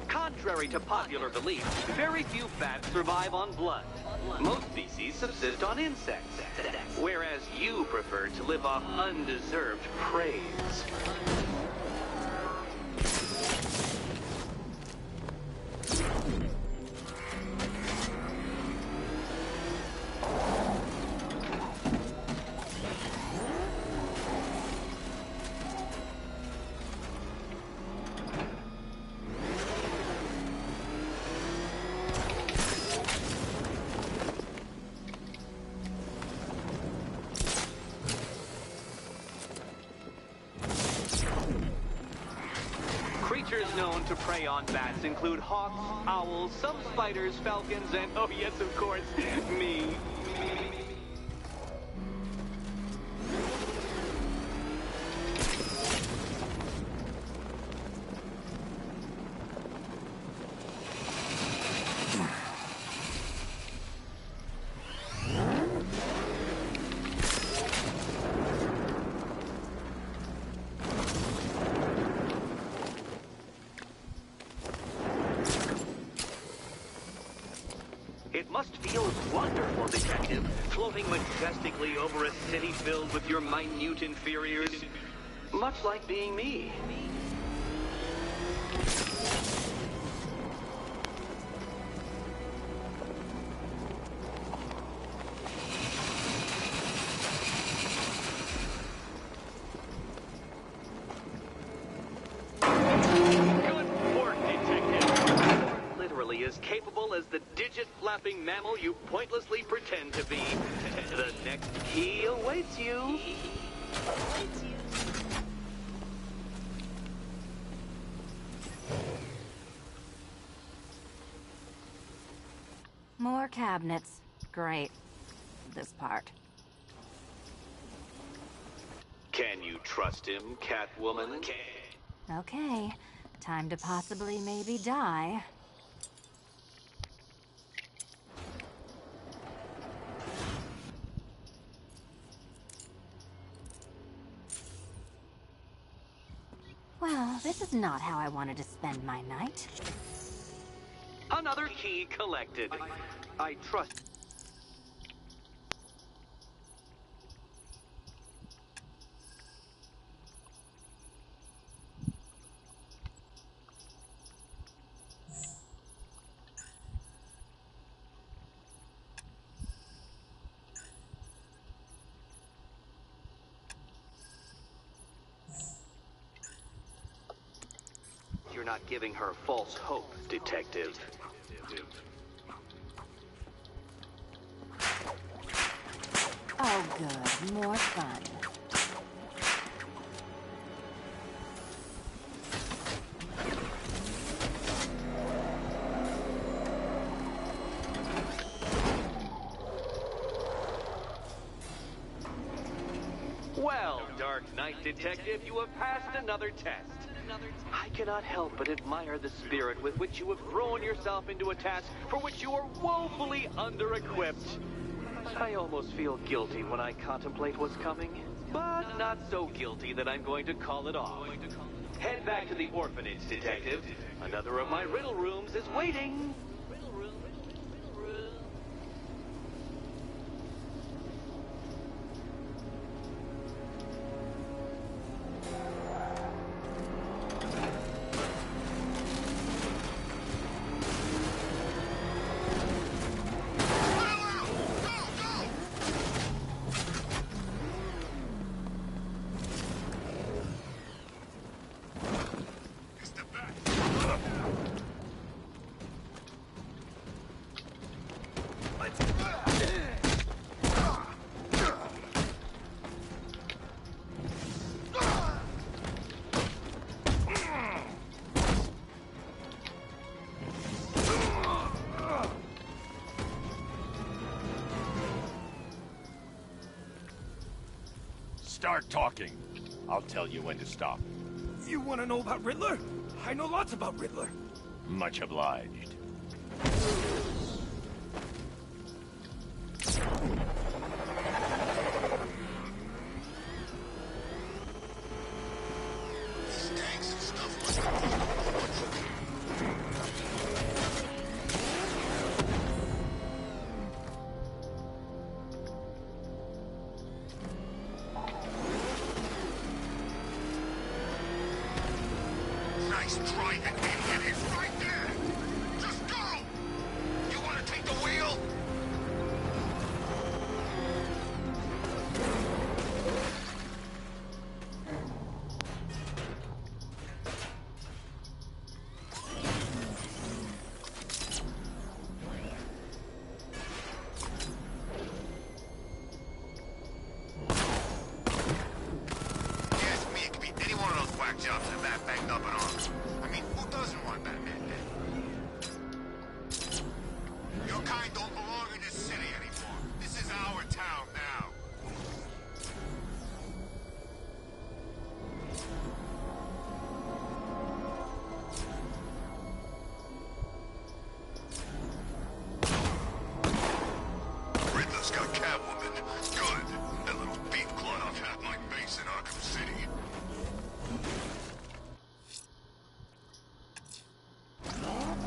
Contrary to popular belief, very few bats survive on blood. Most species subsist on insects, whereas you prefer to live off undeserved praise. Creatures known to prey on bats include hawks, owls, some spiders, falcons, and, oh yes, of course, me. It must feel wonderful, Detective, floating majestically over a city filled with your minute inferiors. Much like being me. As capable as the digit-flapping mammal you pointlessly pretend to be. The next key awaits you. More cabinets. Great. This part. Can you trust him, Catwoman? Okay. Time to possibly maybe die. Well, this is not how I wanted to spend my night. Another key collected. I trust... You're not giving her false hope, Detective. Oh, good. More fun. Well, Dark Knight Detective, you have passed another test. I cannot help but admire the spirit with which you have thrown yourself into a task for which you are woefully under-equipped. I almost feel guilty when I contemplate what's coming, but not so guilty that I'm going to call it off. Head back to the orphanage, Detective. Another of my riddle rooms is waiting. start talking, I'll tell you when to stop. You want to know about Riddler? I know lots about Riddler. Much obliged. Nice driving, idiot. It's right there. Just go. You want to take the wheel? Yes, me. It could be any one of those whack jobs in that banged up and armed. I mean, who doesn't want Batman dead? Your kind don't belong in this city anymore. This is our town now. Riddler's got Catwoman. Good. That little beef cloth had my base in Arkham City.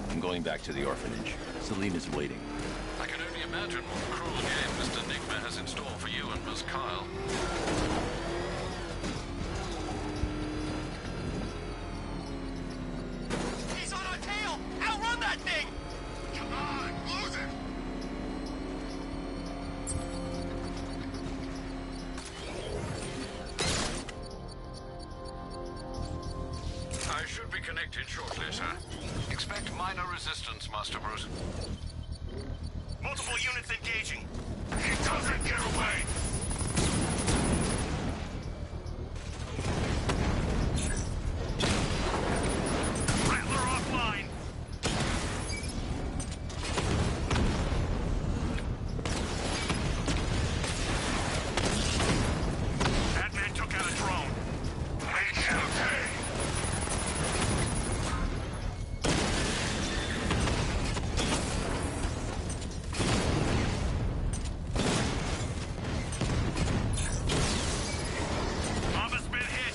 I'm going back to the orphanage. Celine is waiting. I can only imagine what cruel game Mr. Nigma has in store for you and Miss Kyle. He's on our tail! Outrun that thing! Come on, lose him! I should be connected shortly, sir. Expect minor resistance, Master Bruce. Multiple units engaging. He doesn't get away! Rattler offline! Batman took out a drone. Make him pay! Bomb has been hit.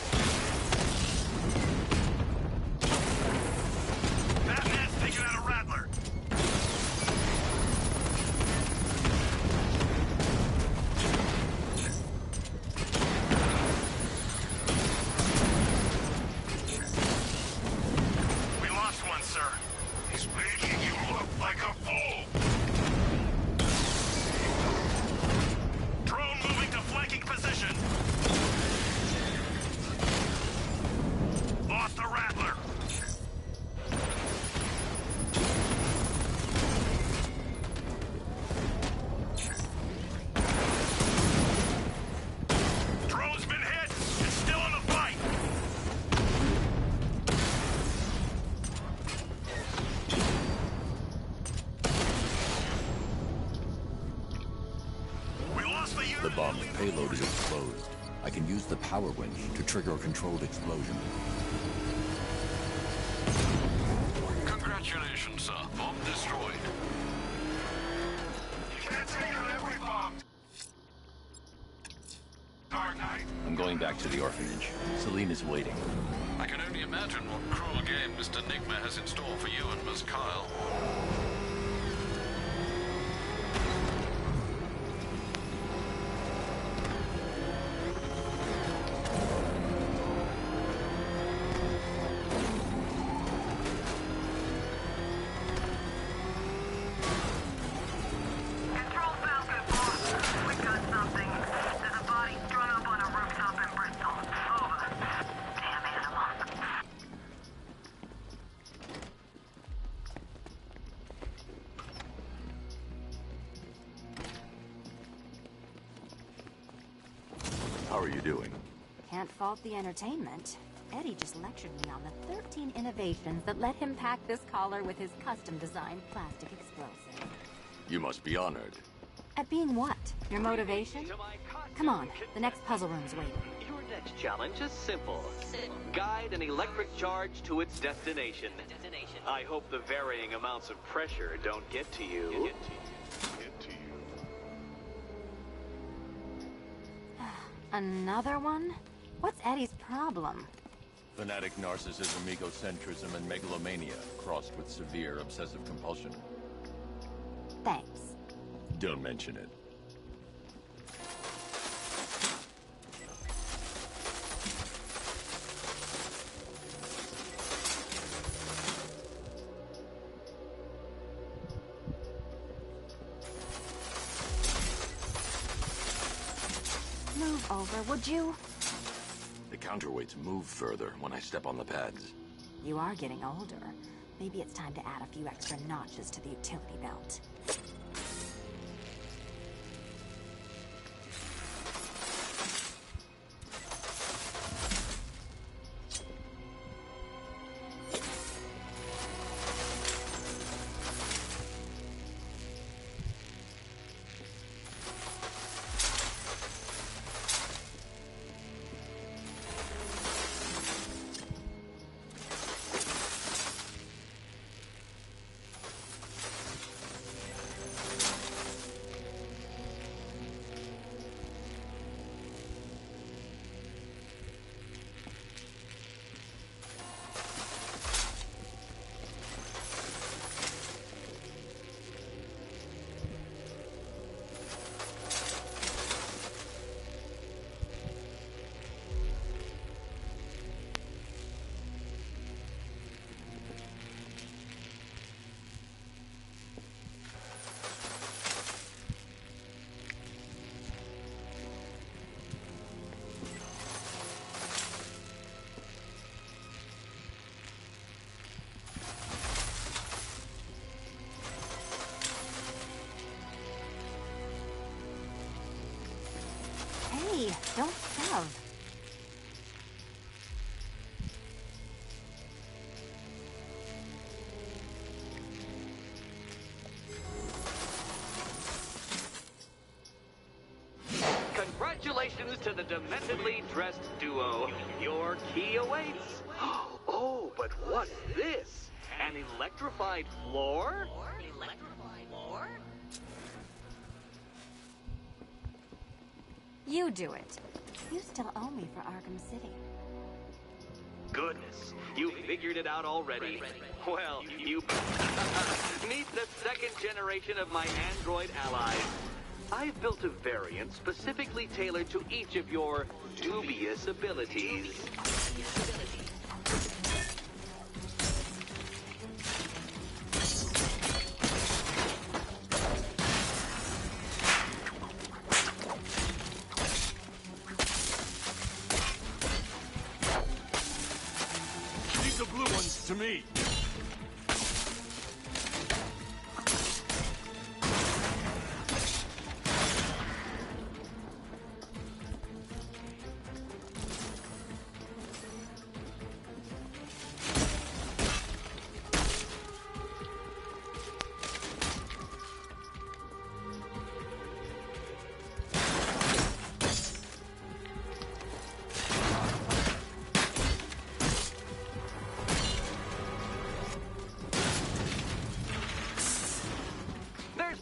Batman's taken out a Rattler. We lost one, sir. He's making you look like a fool. Drone moving to flanking position. Lost the Rattler. Drone's been hit. It's still in the fight. We lost the unit. The bomb's payload is exposed. I can use the power winch to trigger a controlled explosion. Congratulations, sir. Bomb destroyed. You can't take out every bomb. Dark Knight. I'm going back to the orphanage. Celine is waiting. I can only imagine what cruel game Mr. Nigma has in store for you and Miss Kyle. Control Falcon 4. We got something. There's a body strung up on a rooftop in Bristol. Over. Damn animal. How are you doing? Can't fault the entertainment. Eddie just lectured me on the 13 innovations that let him pack this collar with his custom-designed plastic explosive. You must be honored. At being what? Your motivation? Come on, the next puzzle room's waiting. next challenge is simple. Guide an electric charge to its destination. I hope the varying amounts of pressure don't get to you. Another one? What's Eddie's problem? Fanatic narcissism, egocentrism, and megalomania, crossed with severe obsessive compulsion. Thanks. Don't mention it. Move over, would you? The counterweights move further when I step on the pads. You are getting older. Maybe it's time to add a few extra notches to the utility belt. Hey, don't shove. Congratulations to the dementedly dressed duo. Your key awaits. Oh, but what's this? An electrified floor? Electrified floor? You do it. You still owe me for Arkham City. Goodness, you figured it out already. Well, you meet the second generation of my android allies. I've built a variant specifically tailored to each of your dubious abilities. Leave the blue ones to me.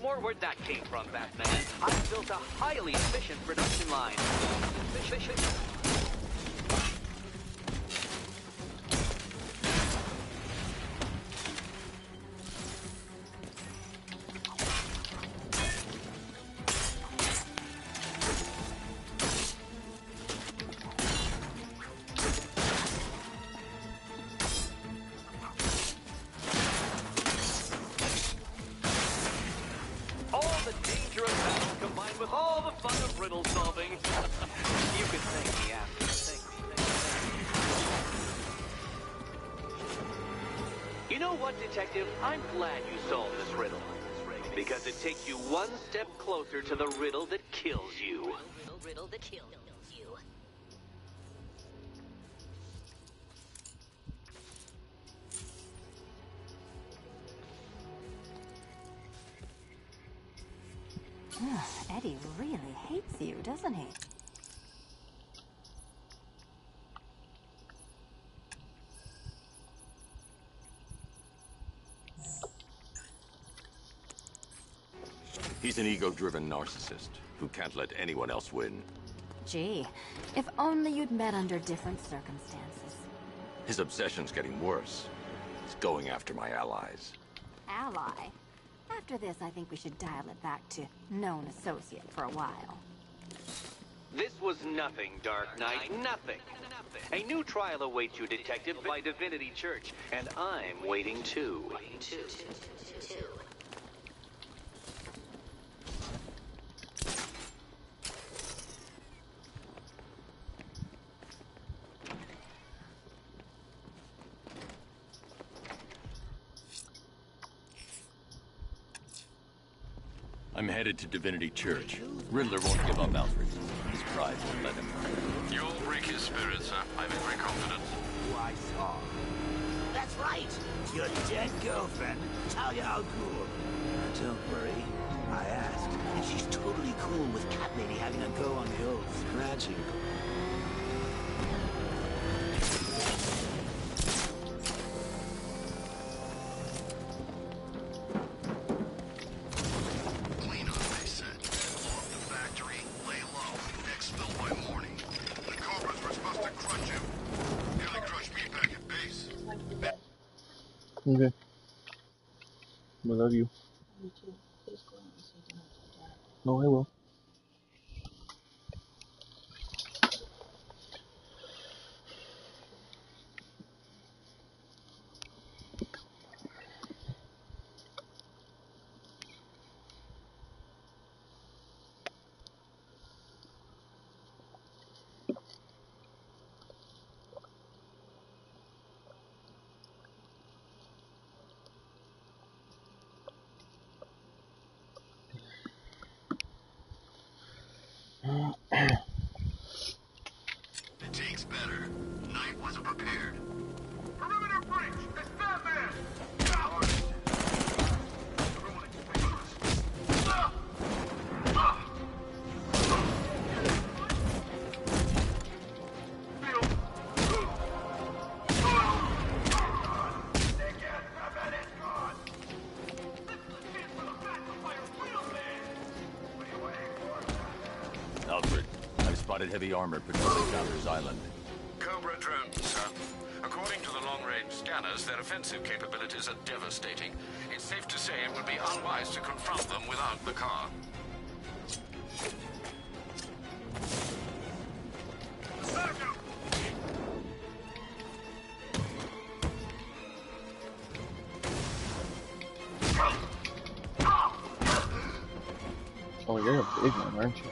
More where that came from, Batman. I built a highly efficient production line. Efficient. With all the fun of riddle solving. You can thank me after. You know what, Detective? I'm glad you solved this riddle. Because it takes you one step closer to the riddle that kills you. Riddle that kills you. Eddie really hates you, doesn't he? He's an ego-driven narcissist who can't let anyone else win. Gee, if only you'd met under different circumstances. His obsession's getting worse. He's going after my allies. Ally? After this, I think we should dial it back to known associate for a while. This was nothing, Dark Knight, nothing. A new trial awaits you, Detective, by Divinity Church, and I'm waiting too. I'm headed to Divinity Church. Riddler won't give up, Alfred. His pride won't let him. You'll break his spirit, sir. I'm very confident. Who I saw. That's right! Your dead girlfriend, Talia al Ghul. Don't worry. I asked, and she's totally cool with Cat Lady having a go on the old scratching. Okay. I love you. Me too. Please go and say goodnight to Dad. No, I will. Fatigue's better. Knight wasn't prepared. Perimeter breach! It's Batman! Everyone expect Alfred, I've spotted heavy armor patrolling Founders Island. Cobra drones, sir. According to the long-range scanners, their offensive capabilities are devastating. It's safe to say it would be unwise to confront them without the car. Oh, you're a big one, aren't you?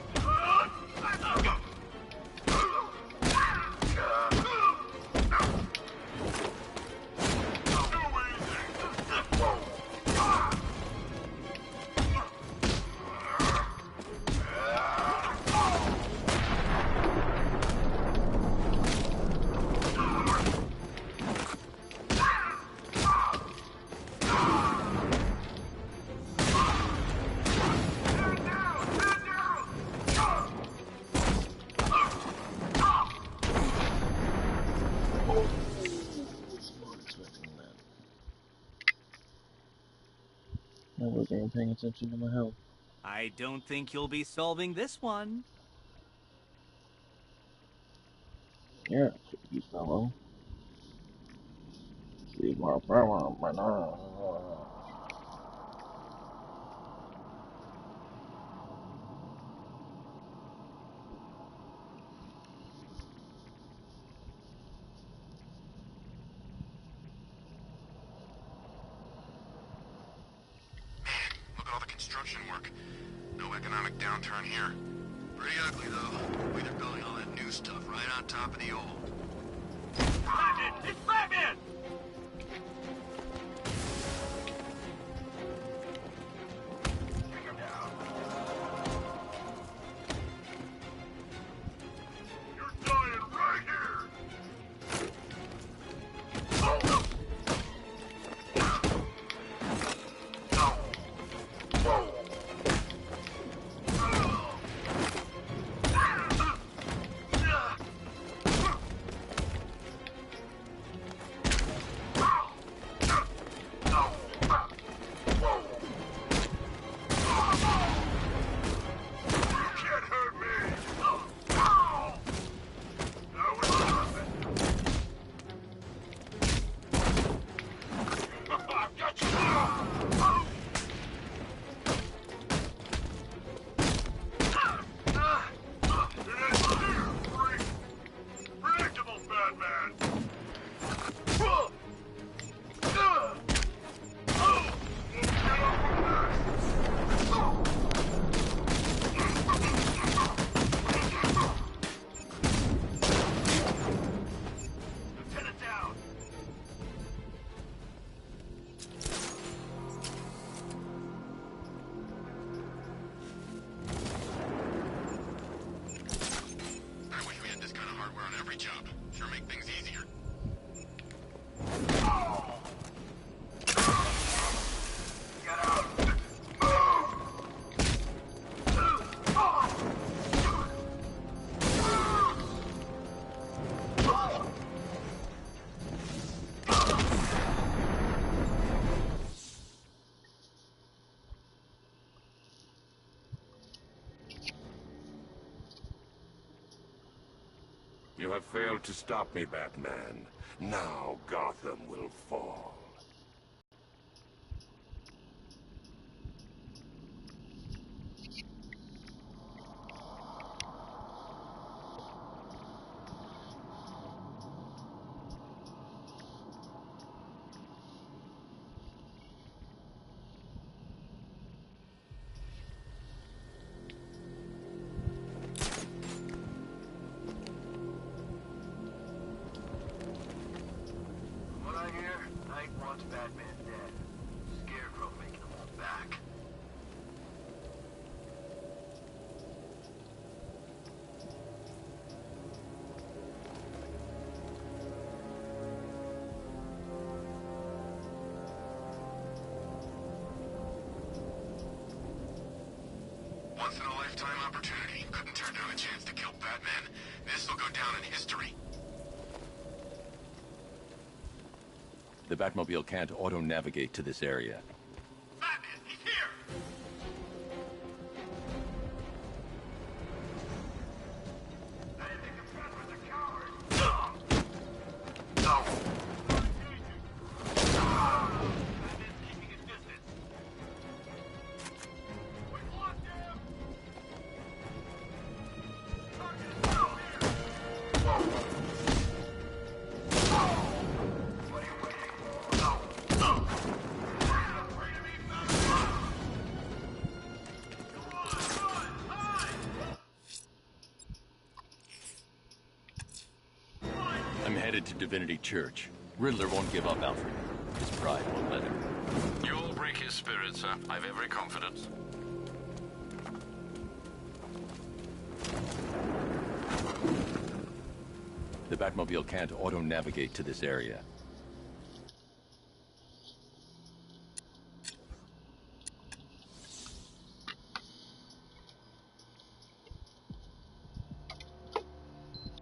I wasn't even paying attention to my health. I don't think you'll be solving this one. Yeah, you fellow. See my brother. Look at all the construction work. No economic downturn here. Pretty ugly, though. Way they're building all that new stuff right on top of the old. Batman! It's Batman! You're dying right here! Batman! Lieutenant down! I wish we had this kind of hardware on every job. Sure make things easier. Get out! You have failed to stop me, Batman. Now Gotham will fall. What I hear, Knight wants Batman dead. Scarecrow making him all back. Once in a lifetime opportunity. Couldn't turn down a chance to kill Batman. This'll go down in history. The Batmobile can't auto-navigate to this area. Batman, he's here! I didn't think the Bat was a coward. No. Batman's keeping his distance. We want him! Target is still here! What are you waiting for? No. Afraid of me, Batman? Come on, run! Hide! I'm headed to Divinity Church. Riddler won't give up, Alfred. His pride won't let him. You'll break his spirit, sir. I've every confidence. The Batmobile can't auto-navigate to this area.